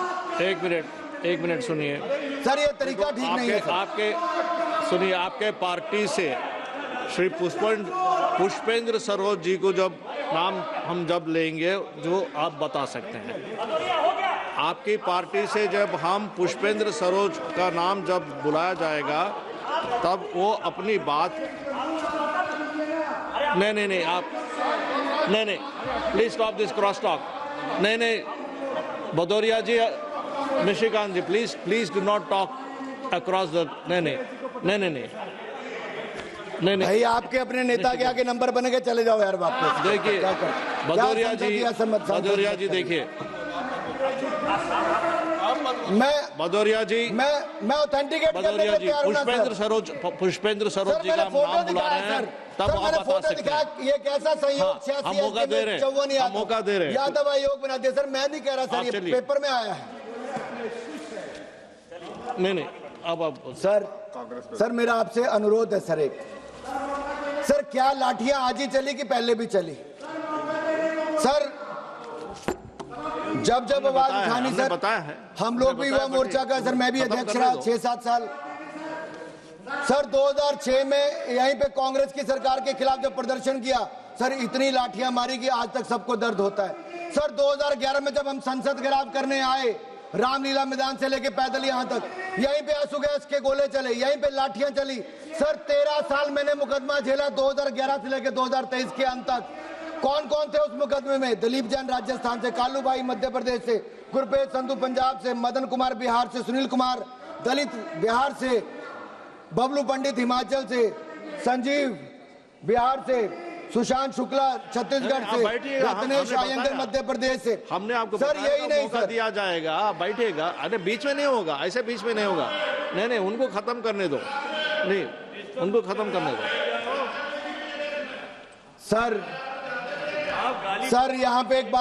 एक मिनट सुनिए सर, ये तरीका ठीक नहीं है सर। आपके पार्टी से श्री पुष्पेंद्र सरोज जी को जब नाम हम जब लेंगे, जो आप बता सकते हैं, आपकी पार्टी से जब हम पुष्पेंद्र सरोज का नाम जब बुलाया जाएगा, तब वो अपनी बात नहीं, please stop this cross talk. नहीं नहीं, Bhadauria ji, Nishikant ji, please do not talk across the, नहीं नहीं नहीं नहीं नहीं नहीं नहीं, भाई आपके अपने नेता के आगे नंबर बने के चले जाओ यार वापस। देखिए क्या कर- भदौरिया क्या जी, संसद की भदौरिया जी देखिए, भदौरिया जी, मैं ऑथेंटिकेट करने भदौरिया के जी, तैयार हूं ना, सर। पुष्पेंद्र सरोज सर जी मैंने का फोटो नाम बुला दिखाया रहे हैं, सर। तब सर आप मैंने बता फोटो सकते दिखाया, हैं। ये कैसा संयोग हाँ, 86 हम मौका दे रहे हैं, 54 हम मौका दे रहे हैं। यादव आयोग बना दिया। सर मैं नहीं कह रहा सर, आप ये चलिए। पेपर में आया है। नहीं नहीं, अब आप सर मेरा आपसे अनुरोध है सर, एक सर, क्या लाठियां आज ही चली कि पहले भी चली? सर जब जब आवाज बताया है, उठानी हमने सर, बताया है, हम लोग भी युवा मोर्चा का सर, मैं भी खत्म अध्यक्ष करने रहा दो। 6-7 साल। सर 2006 में यहीं पे कांग्रेस की सरकार के खिलाफ जब प्रदर्शन किया सर, इतनी लाठियां मारी कि आज तक सबको दर्द होता है। सर 2011 में जब हम संसद घेराव करने आए, रामलीला मैदान से लेके पैदल यहाँ तक, यहीं पे आंसू गैस के गोले चले, यहीं पे लाठियां चली। सर 13 साल मैंने मुकदमा झेला, 2011 से लेके 2023 के अंत तक। कौन कौन थे उस मुकदमे में? दिलीप जैन राजस्थान से, कालू भाई मध्य प्रदेश से, गुरप्रीत संधू पंजाब से, मदन कुमार बिहार से, सुनील कुमार दलित बिहार से, बबलू पंडित हिमाचल से, संजीव बिहार से, सुशांत शुक्ला छत्तीसगढ़ से, बैठिएगा, रत्नेश हमने अयंगर बताया। मध्य प्रदेश से। हमने आपको सर बताया यही था, नहीं मौका सर, दिया जाएगा, बैठेगा। अरे बीच में नहीं होगा, ऐसे बीच में नहीं होगा। नहीं नहीं, उनको खत्म करने दो, नहीं उनको खत्म करने दो। सर यहाँ पे एक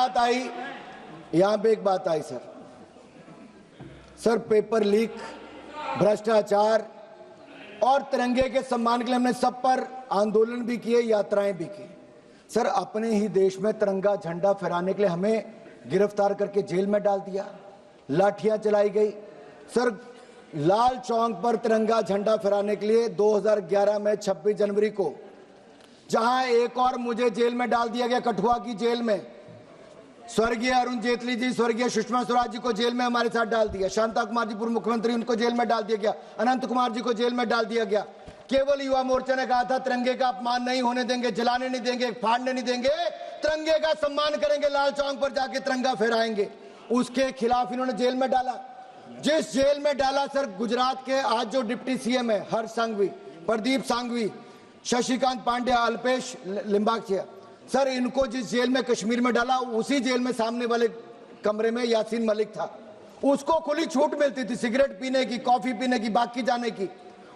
बात आई, सर पेपर लीक, भ्रष्टाचार और तिरंगे के सम्मान के लिए हमने सब पर आंदोलन भी किए, यात्राएं भी की। सर अपने ही देश में तिरंगा झंडा फहराने के लिए हमें गिरफ्तार करके जेल में डाल दिया, लाठियां चलाई गई। सर लाल चौक पर तिरंगा झंडा फहराने के लिए 2011 में 26 जनवरी को, जहां एक और मुझे जेल में डाल दिया गया, कठुआ की जेल में। स्वर्गीय अरुण जेटली जी, स्वर्गीय सुषमा स्वराज जी को जेल में हमारे साथ डाल दिया, शांता कुमार जी पूर्व मुख्यमंत्री, उनको जेल में डाल दिया गया, अनंत कुमार जी को जेल में डाल दिया गया। केवल युवा मोर्चा ने कहा था तिरंगे का अपमान नहीं होने देंगे, जलाने नहीं देंगे, फाड़ने नहीं देंगे, तिरंगे का सम्मान करेंगे, लाल चौक पर जाके तिरंगा फहराएंगे। उसके खिलाफ इन्होंने जेल में डाला। जिस जेल में डाला सर, गुजरात के आज जो डिप्टी सीएम है हर्ष संघवी, प्रदीप सांघवी, शशिकांत पांडे, अल्पेश लिम्बाचिया, सर इनको जिस जेल में कश्मीर में डाला, उसी जेल में सामने वाले कमरे में यासीन मलिक था। उसको खुली छूट मिलती थी सिगरेट पीने की, कॉफी पीने की, बाकी जाने की,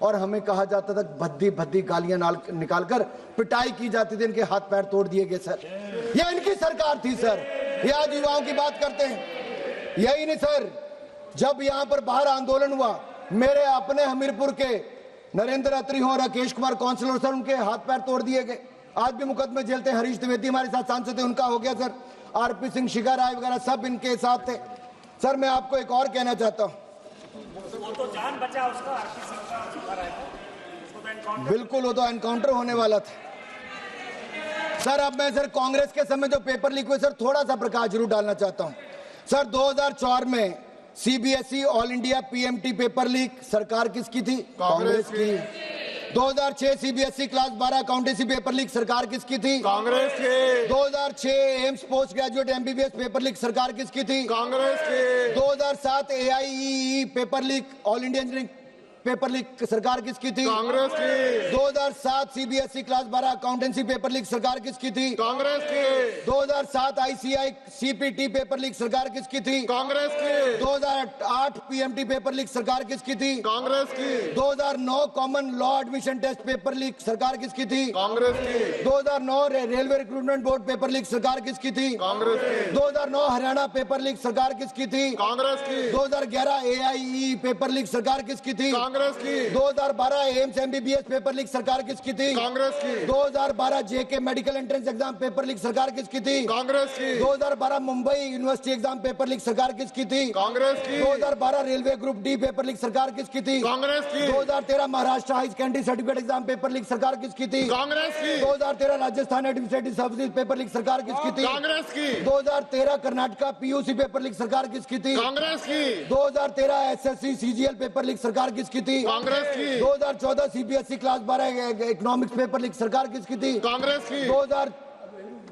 और हमें कहा जाता था भद्दी भद्दी गालियां निकालकर पिटाई की जाती थी, इनके हाथ पैर तोड़ दिए गए। सर यह इनकी सरकार थी सर। ये आज युवाओं की बात करते हैं। यही नहीं सर, जब यहां पर बाहर आंदोलन हुआ, मेरे अपने हमीरपुर के नरेंद्र अत्री हो, राकेश कुमार काउंसिलर, सर उनके हाथ पैर तोड़ दिए गए। आज भी मुकदमे झेलते हैं। हरीश द्विवेदी हमारे साथ सांसद थे, उनका हो गया सर। आरपी सिंह, शिखा राय वगैरह सब इनके साथ थे। सर मैं आपको एक और कहना चाहता हूं, वो तो जान बचा उसका, आरपी सिंह का, शिखा राय का, उसको तो एनकाउंटर, बिल्कुल वो तो एनकाउंटर होने वाला था। सर अब मैं सर कांग्रेस के समय जो पेपर लीक हुए सर, थोड़ा सा प्रकाश जरूर डालना चाहता हूं। सर 2004 में CBSE all India PMT paper leak सरकार किसकी थी? कांग्रेस की। 2006 CBSE class 12 accountancy paper leak सरकार किसकी थी? कांग्रेस की। 2006 AIIMS post graduate MBBS paper leak सरकार किसकी थी? कांग्रेस की। 2007 AIEEE paper leak all India engineering paper leak सरकार किसकी थी? कांग्रेस की। 2007 CBSE class 12 accountancy paper leak सरकार किसकी थी? कांग्रेस की। 2007 आईसीआई सीपीटी पेपर लीक सरकार किसकी थी? कांग्रेस की। 2008 पीएमटी पेपर लीक सरकार किसकी थी? कांग्रेस की। 2009 common law admission test paper leak सरकार किसकी थी? कांग्रेस की। 2009 railway recruitment board paper leak सरकार किसकी थी? कांग्रेस की। 2009 हरियाणा पेपर लीक सरकार किसकी थी? कांग्रेस की। 2011 एआईई पेपर लीक सरकार किसकी थी? कांग्रेस की। 2012 एम्स एमबीबीएस पेपर लीक सरकार किसकी थी? कांग्रेस की। 2012 JK medical entrance exam paper leak सरकार किसकी थी? कांग्रेस की। 2012 Mumbai university exam paper leak सरकार किसकी थी? कांग्रेस की। 2012 railway group D paper leak सरकार किसकी थी? कांग्रेस की। 2013 Maharashtra high secondary certificate exam paper leak सरकार किसकी थी? कांग्रेस की। 2013 Rajasthan administrative services paper leak सरकार किसकी थी? कांग्रेस की। 2013 कर्नाटका पीयूसी पेपर लीक सरकार किसकी थी? कांग्रेस की। 2013 एसएससी सीजीएल पेपर लीक सरकार किसकी थी? कांग्रेस की। 2014 CBSE class 12 economics paper leak सरकार किसकी थी? कांग्रेस की।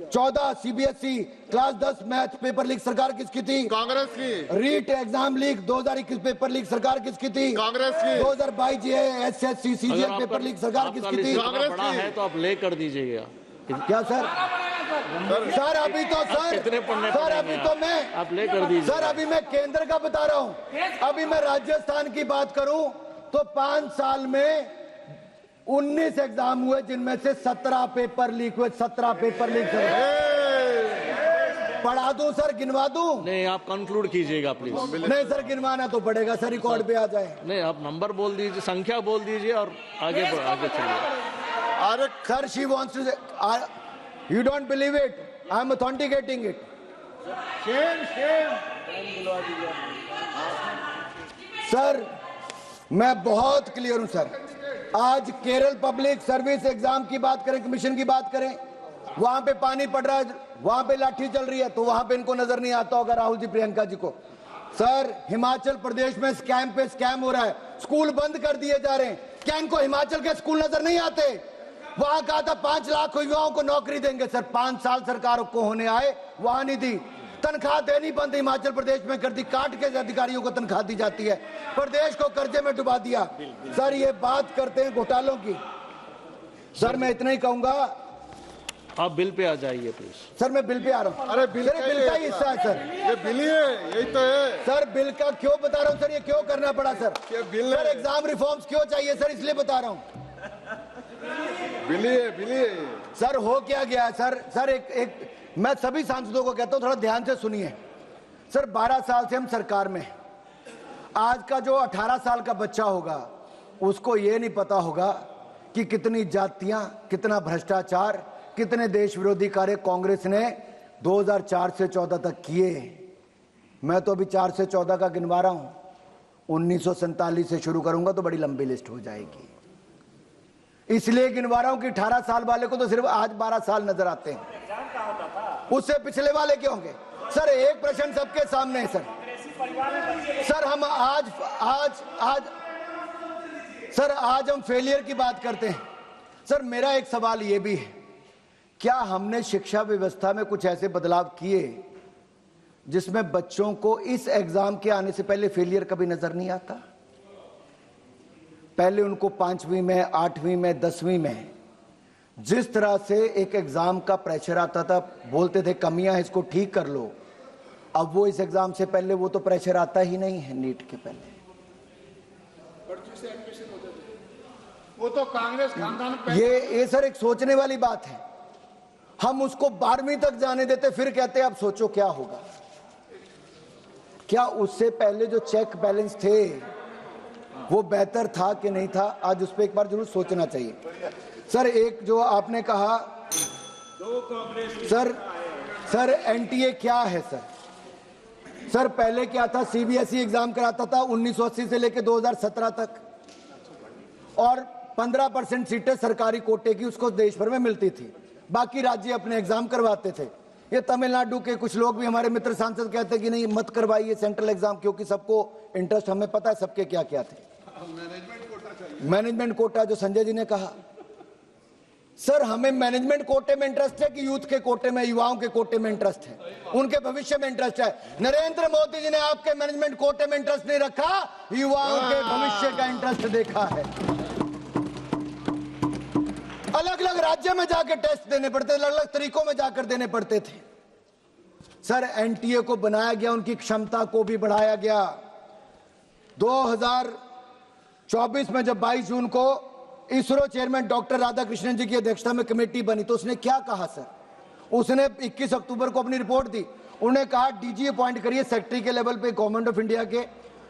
14 CBSE class 10 math paper leak सरकार किसकी थी? कांग्रेस की। REET exam leak 2021 paper leak सरकार किसकी थी? कांग्रेस की। 2022 एसएससी सीजीएल पेपर लीक सरकार किसकी थी? कांग्रेस बड़ा की। है तो आप ले कर दीजिएगा। क्या सर? सर अभी तो सर कितने पढ़ने सर अभी पड़ेंगे तो आप? मैं आप ले कर दीजिए। सर अभी मैं केंद्र का बता रहा हूं। अभी मैं राजस्थान की बात करूं तो 5 साल में 19 एग्जाम हुए जिनमें से 17 पेपर लीक हुए। 17 पेपर लीक पढ़ा दूं सर, गिनवा दूं? नहीं, आप कंक्लूड कीजिएगा प्लीज। नहीं सर, गिनवाना तो पड़ेगा सर, रिकॉर्ड पे आ जाए। नहीं, आप नंबर बोल दीजिए, संख्या बोल दीजिए और आगे चलिए। अरे Sir, she wants to say, you don't believe it. I am authenticating it. Sir, मैं बहुत क्लियर हूं सर। आज केरल पब्लिक सर्विस एग्जाम की बात करें, कमीशन की बात करें, वहां पे पानी पड़ रहा है, वहां पे लाठी चल रही है, तो वहां पे इनको नजर नहीं आता होगा राहुल जी, प्रियंका जी को। सर, हिमाचल प्रदेश में स्कैम पे स्कैम हो रहा है, स्कूल बंद कर दिए जा रहे हैं। क्या इनको हिमाचल के स्कूल नजर नहीं आते? वहां कहा था 5 लाख युवाओं को नौकरी देंगे सर, 5 साल सरकार को होने आए, वहां नहीं दी। तनख्वाह देनी बंद हिमाचल प्रदेश में कर दी, काट के अधिकारियों को तनख्वाह दी जाती है, प्रदेश को कर्जे में डुबा दिया। सर ये बात करते हैं घोटालों की। सर मैं इतना ही कहूंगा, आप बिल पे आ जाइए प्लीज। सर मैं बिल पे आ रहा हूं। अरे बिल का ही हिस्सा है सर, ये बिल ही है, यही तो है। सर बिल का क्यों बता रहा हूं सर, ये क्यों करना पड़ा सर? ये बिल सर है। एग्जाम रिफॉर्म्स क्यों चाहिए सर, इसलिए बता रहा हूं। बिल ही है, बिल ही है। सर हो क्या गया है सर एक मैं सभी सांसदों को कहता हूं थोड़ा ध्यान से सुनिए। सर 12 साल से हम सरकार में, आज का जो 18 साल का बच्चा होगा उसको ये नहीं पता होगा कि कितनी जातियां, कितना भ्रष्टाचार, कितने देश विरोधी कार्य कांग्रेस ने 2004 से 14 तक किए। मैं तो अभी 4 से 14 का गिनवा रहा हूं, 1947 से शुरू करूंगा तो बड़ी लंबी लिस्ट हो जाएगी। इसलिए गिनवा रहा हूं कि 18 साल वाले को तो सिर्फ आज 12 साल नजर आते हैं, उससे पिछले वाले क्यों होंगे? सर एक प्रश्न सबके सामने है सर हम आज हम फेलियर की बात करते हैं। सर मेरा एक सवाल ये भी है, क्या हमने शिक्षा व्यवस्था में कुछ ऐसे बदलाव किए जिसमें बच्चों को इस एग्जाम के आने से पहले फेलियर कभी नजर नहीं आता? पहले उनको 5वीं में, 8वीं में, 10वीं में जिस तरह से एक एग्जाम का प्रेशर आता था, बोलते थे कमियां हैं इसको ठीक कर लो, अब वो इस एग्जाम से पहले वो तो प्रेशर आता ही नहीं है। नीट के पहले वो तो कांग्रेस खानदान पे ये सर एक सोचने वाली बात है। हम उसको 12वीं तक जाने देते, फिर कहते अब सोचो क्या होगा। क्या उससे पहले जो चेक बैलेंस थे वो बेहतर था कि नहीं था? आज उस पर एक बार जरूर सोचना चाहिए। सर एक जो आपने कहा सर एनटीए क्या है सर पहले क्या था? सीबीएसई एग्जाम कराता था 1980 से लेकर 2017 तक, और 15% सीटें सरकारी कोटे की उसको देश भर में मिलती थी, बाकी राज्य अपने एग्जाम करवाते थे। ये तमिलनाडु के कुछ लोग भी, हमारे मित्र सांसद कहते हैं कि नहीं मत करवाइए सेंट्रल एग्जाम, क्योंकि सबको इंटरेस्ट, हमें पता है सबके क्या क्या थे। मैनेजमेंट कोटा जो संजय जी ने कहा, सर हमें मैनेजमेंट कोटे में इंटरेस्ट है कि यूथ के कोटे में, युवाओं के कोटे में इंटरेस्ट है, उनके भविष्य में इंटरेस्ट है? नरेंद्र मोदी जी ने आपके मैनेजमेंट कोटे में इंटरेस्ट नहीं रखा, युवाओं के भविष्य का इंटरेस्ट देखा है। अलग अलग राज्य में जाकर टेस्ट देने पड़ते, अलग अलग तरीकों में जाकर देने पड़ते थे। सर एनटीए को बनाया गया, उनकी क्षमता को भी बढ़ाया गया। 2024 में जब 22 जून को इसरो चेयरमैन डॉक्टर राधाकृष्णन जी की अध्यक्षता में कमेटी बनी, तो उसने क्या कहा सर? उसने 21 अक्टूबर को अपनी रिपोर्ट दी। उन्होंने कहा डीजी अपॉइंट करिए सेक्रेटरी के लेवल पे गवर्नमेंट ऑफ इंडिया के,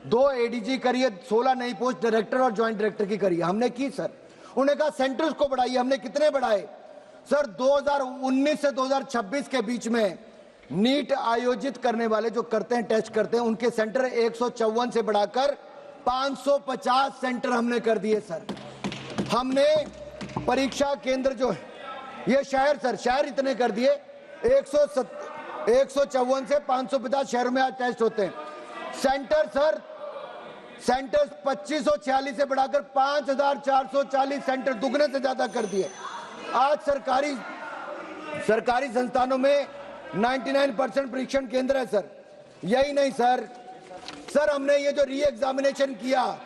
2 एडीजी करिए, 16 नई पोस्ट डायरेक्टर और ज्वाइंट डायरेक्टर की करिए। हमने की सर। उन्होंने कहा सेंटर्स को बढ़ाइए, हमने कितने बढ़ाए सर? 2019 से 2026 के बीच में नीट आयोजित करने वाले जो करते हैं, टेस्ट करते हैं, उनके सेंटर 154 से बढ़ाकर 550 सेंटर हमने कर दिए सर। हमने परीक्षा केंद्र जो है, ये शहर इतने कर दिए, 154 से 550 शहरों में आज टेस्ट होते हैं। सेंटर 2546 से बढ़ाकर 5440 सेंटर, दुगने से ज्यादा कर दिए। आज सरकारी सरकारी संस्थानों में 99% परीक्षण केंद्र है सर। यही नहीं सर, सर हमने ये जो री एग्जामिनेशन किया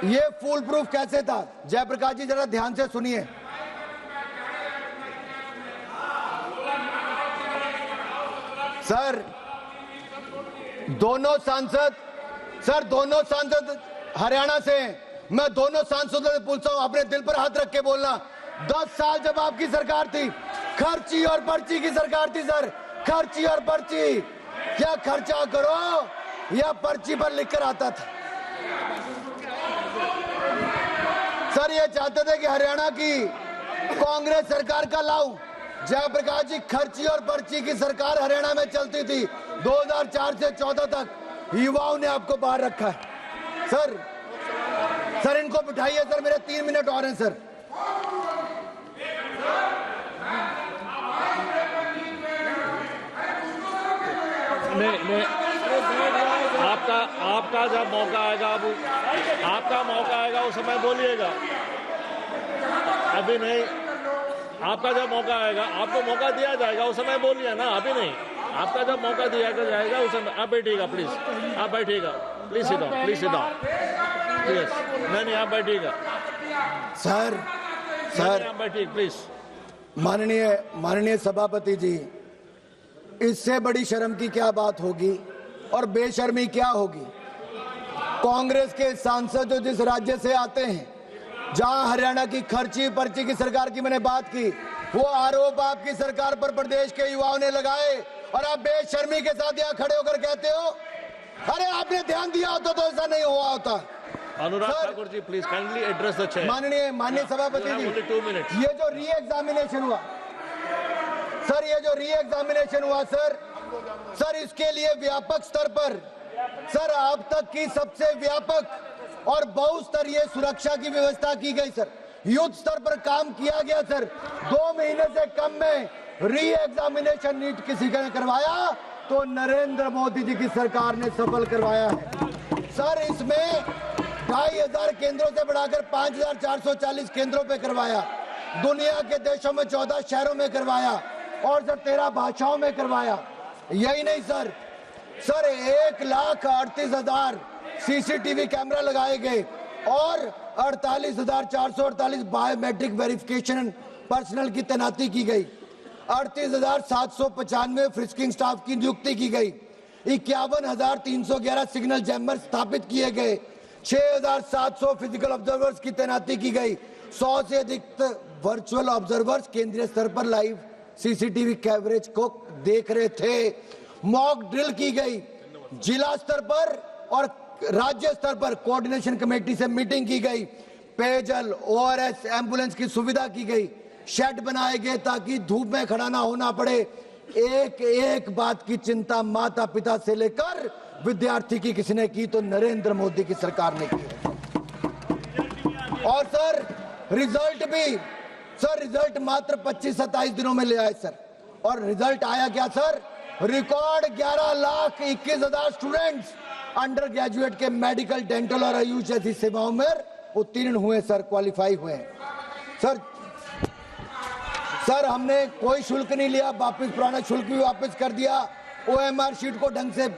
ये फुल प्रूफ कैसे था? जयप्रकाश जी जरा ध्यान से सुनिए। सर दोनों सांसद हरियाणा से हैं। मैं दोनों सांसदों से पूछता हूं, अपने दिल पर हाथ रख के बोलना, 10 साल जब आपकी सरकार थी, खर्ची और पर्ची की सरकार थी सर, खर्ची और पर्ची, क्या खर्चा करो या पर्ची पर लिखकर आता था? सर ये चाहते थे कि हरियाणा की कांग्रेस सरकार का लाऊं। जयप्रकाश जी, खर्ची और पर्ची की सरकार हरियाणा में चलती थी 2004 से 14 तक। युवाओं ने आपको बाहर रखा है सर इनको बिठाइए सर, मेरे 3 मिनट और हैं सर। नहीं, आपका जब मौका आएगा, आपका मौका आएगा उस समय बोलिएगा, अभी नहीं। आपका जब मौका आएगा, आपको मौका दिया जाएगा, उस समय बोलिए ना, अभी नहीं। आपका जब मौका दिया जाएगा उस समय आप बैठिएगा, प्लीज आप बैठिएगा, please sit down, please sit down, yes. नहीं आप बैठिएगा सर आप बैठिए प्लीज। माननीय सभापति जी, इससे बड़ी शर्म की क्या बात होगी और बेशर्मी क्या होगी? कांग्रेस के सांसद जो जिस राज्य से आते हैं, जहां हरियाणा की खर्ची पर्ची की सरकार की मैंने बात की, वो आरोप आपकी सरकार पर प्रदेश के युवाओं ने लगाए और आप बेशर्मी के साथ यहाँ खड़े होकर कहते हो अरे आपने ध्यान दिया होता तो ऐसा नहीं हुआ होता। Anurag Thakur ji please kindly address the chair. माननीय सभापति जी, ये जो री एग्जामिनेशन हुआ सर, इसके लिए व्यापक स्तर पर सर अब तक की सबसे व्यापक और बहुस्तरीय सुरक्षा की व्यवस्था की गई सर। युद्ध स्तर पर काम किया गया सर। 2 महीने से कम में री एग्जामिनेशन नीट किसी ने करवाया तो नरेंद्र मोदी जी की सरकार ने सफल करवाया है सर। इसमें 2500 केंद्रों से बढ़ाकर 5440 केंद्रों पे करवाया। दुनिया के देशों में 14 शहरों में करवाया और सर 13 भाषाओं में करवाया। यही नहीं सर 1,38,000 सीसीटीवी कैमरा लगाए गए और 48,448 बायोमेट्रिक वेरिफिकेशन पर्सनल की तैनाती की गई। 38,795 फ्रिस्किंग स्टाफ की नियुक्ति की गई। 51,311 सिग्नल जैमर स्थापित किए गए। 6,700 फिजिकल ऑब्जर्वर्स की तैनाती की गई। 100 से अधिक वर्चुअल ऑब्जर्वर्स केंद्रीय स्तर पर लाइव सीसीटीवी कवरेज को देख रहे थे। मॉक ड्रिल की गई। जिला स्तर पर और राज्य स्तर पर कोऑर्डिनेशन कमेटी से मीटिंग की गई। पेयजल, ओआरएस, एम्बुलेंस की सुविधा की गई। शेड बनाए गए ताकि धूप में खड़ा ना होना पड़े। एक बात की चिंता माता पिता से लेकर विद्यार्थी की किसने की तो नरेंद्र मोदी की सरकार ने की। और सर रिजल्ट मात्र 25-27 दिनों में ले आए सर। और रिजल्ट आया क्या sir? Record 11,21,000 students under graduate के मेडिकल, डेंटल और आयुष जैसी सेवाओं में उत्तीर्ण हुए सर, क्वालिफाई हुए सर हमने कोई शुल्क नहीं लिया, वापस पुराना शुल्क भी वापस कर दिया। ओएमआर शीट को ढंग से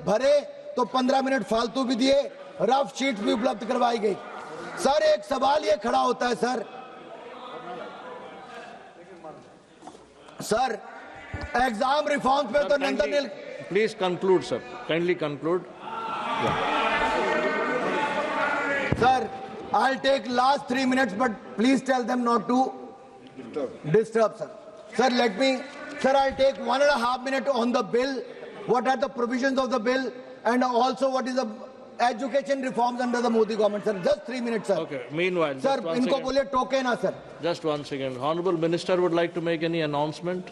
भरे तो 15 मिनट फालतू भी दिए। रफ शीट भी उपलब्ध करवाई गई। सर एक सवाल ये खड़ा होता है सर एग्जाम रिफॉर्म पे तो Nandan please conclude sir, kindly conclude. Sir, I'll take last 3 minutes, but please tell them not to disturb, sir. Sir, I'll take 1.5 minutes on the bill. What are the provisions of the bill, and also what is the education reforms under the Modi government, sir? Just 3 minutes, sir. Okay. Meanwhile, sir, इनको बोलिए टोके ना, sir. Just 1 second. Honorable Minister would like to make any announcement.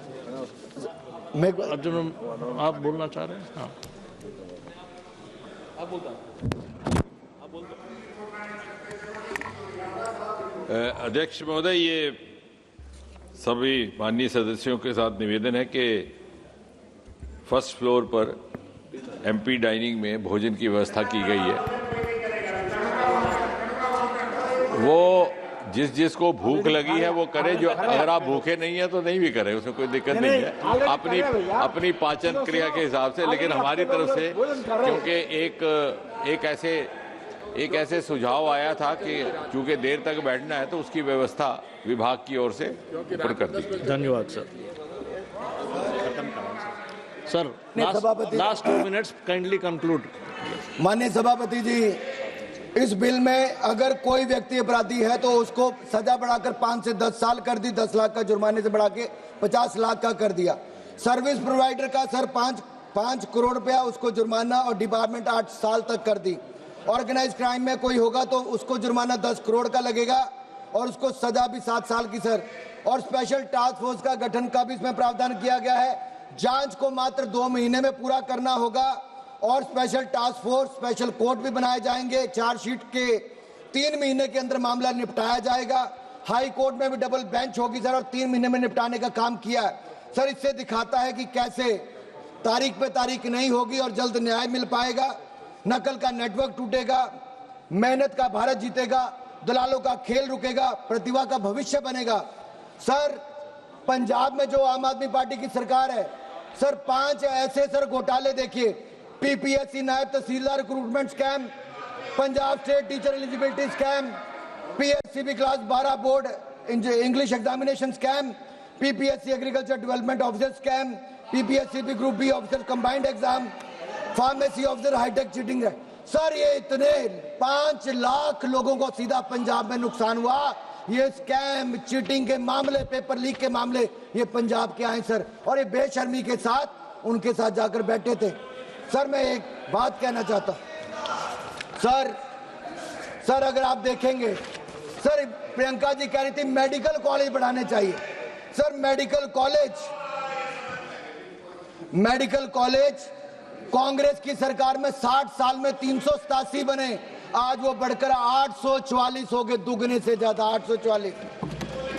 Arjun, आप बोलना चाह रहे हैं? हाँ. आप बोलता. अध्यक्ष महोदय, ये सभी माननीय सदस्यों के साथ निवेदन है कि फर्स्ट फ्लोर पर एमपी डाइनिंग में भोजन की व्यवस्था की गई है। वो जिस जिसको भूख लगी है वो करे, जो अगर आप भूखे नहीं है तो नहीं भी करे, उसमें कोई दिक्कत नहीं है, अपनी पाचन क्रिया के हिसाब से। लेकिन हमारी तरफ से क्योंकि एक ऐसे सुझाव आया था कि चूंकि देर तक बैठना है तो उसकी व्यवस्था विभाग की ओर से ऊपर कर दी। धन्यवाद sir. Sir last 2 minutes, kindly conclude. माननीय सभापति जी, इस बिल में अगर कोई व्यक्ति अपराधी है तो उसको सजा बढ़ाकर 5 से 10 साल कर दी, 10 लाख का जुर्माने से बढ़ा के 50 लाख का कर दिया। सर्विस प्रोवाइडर का सर 5 करोड़ रुपया उसको जुर्माना और डिपार्टमेंट 8 साल तक कर दी। ऑर्गेनाइज क्राइम में कोई होगा तो उसको जुर्माना 10 करोड़ का लगेगा और उसको सजा भी 7 साल की सर। और स्पेशल टास्क फोर्स का गठन का भी इसमें प्रावधान किया गया है। जांच को मात्र 2 महीने में पूरा करना होगा और special task force, special court भी बनाए जाएंगे। चार्जशीट के 3 महीने के अंदर मामला निपटाया जाएगा। हाई कोर्ट में भी डबल बेंच होगी सर और 3 महीने में निपटाने का काम किया है सर। इससे दिखाता है कि कैसे तारीख पे तारीख नहीं होगी और जल्द न्याय मिल पाएगा। नकल का नेटवर्क टूटेगा, मेहनत का भारत जीतेगा, दलालों का खेल रुकेगा, प्रतिभा का भविष्य बनेगा। सर पंजाब में जो आम आदमी पार्टी की सरकार है सर, 5 ऐसे सर घोटाले देखिए। पीपीएससी नायब तहसीलदार recruitment scam, Punjab state teacher eligibility scam, PSCB class 12 board English examination scam, PPSC agriculture development officer scam, PPSCB group B officer combined exam, pharmacy officer hitech cheating है sir. ये इतने 5 लाख लोगों को सीधा पंजाब में नुकसान हुआ। ये स्कैम, चीटिंग के मामले, पेपर लीक के मामले ये पंजाब के आए सर और ये बेशर्मी के साथ उनके साथ जाकर बैठे थे। सर मैं एक बात कहना चाहता हूं सर अगर आप देखेंगे सर, प्रियंका जी कह रही थी मेडिकल कॉलेज बढ़ाने चाहिए। सर मेडिकल कॉलेज कांग्रेस की सरकार में 60 साल में 387 बने, आज वो बढ़कर 844 हो गए, दुगने से ज्यादा 844।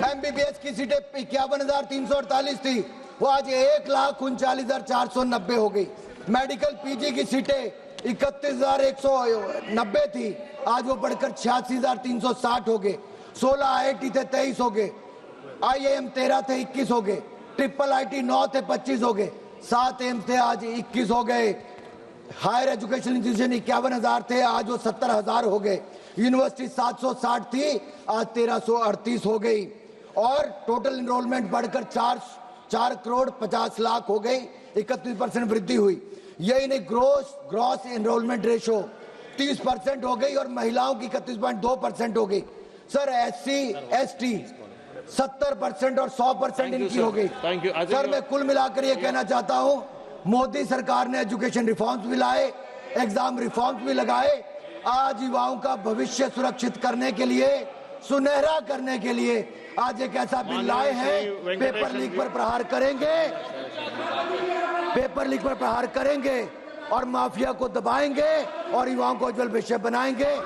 एमबीबीएस की सीटें 51,348 थी, वो आज 1,39,490 हो गई। मेडिकल पीजी की सीटें 31,190 थी, आज वो बढ़कर 86,360 हो गए। 16 IIT थे 23 हो गए, IIM 13 थे 21 हो गए, ट्रिपल IIT 9 थे 25 हो गए, 7 एम्स थे आज 21 हो गए। हायर एजुकेशन इंस्टीट्यूशन 51,000 थे, आज वो 70,000 हो गए। यूनिवर्सिटी 760 थी, आज 1,338 हो गई। और टोटल एनरोलमेंट बढ़कर 4 करोड़ 50 लाख हो गई, 31% वृद्धि हुई। यही नहीं, ग्रॉस एनरोलमेंट रेशो 30% हो गई और महिलाओं की 31.2% हो गई। सर SC ST 70% और 100% इनकी हो गई। सर मैं कुल मिलाकर ये कहना चाहता हूं, मोदी सरकार ने एजुकेशन रिफॉर्म्स भी लाए, एग्जाम रिफॉर्म्स भी लगाए। आज युवाओं का भविष्य सुरक्षित करने के लिए, सुनहरा करने के लिए आज एक ऐसा बिल लाए हैं। पेपर लीक पर प्रहार करेंगे और माफिया को दबाएंगे और युवाओं को उज्जवल भविष्य बनाएंगे।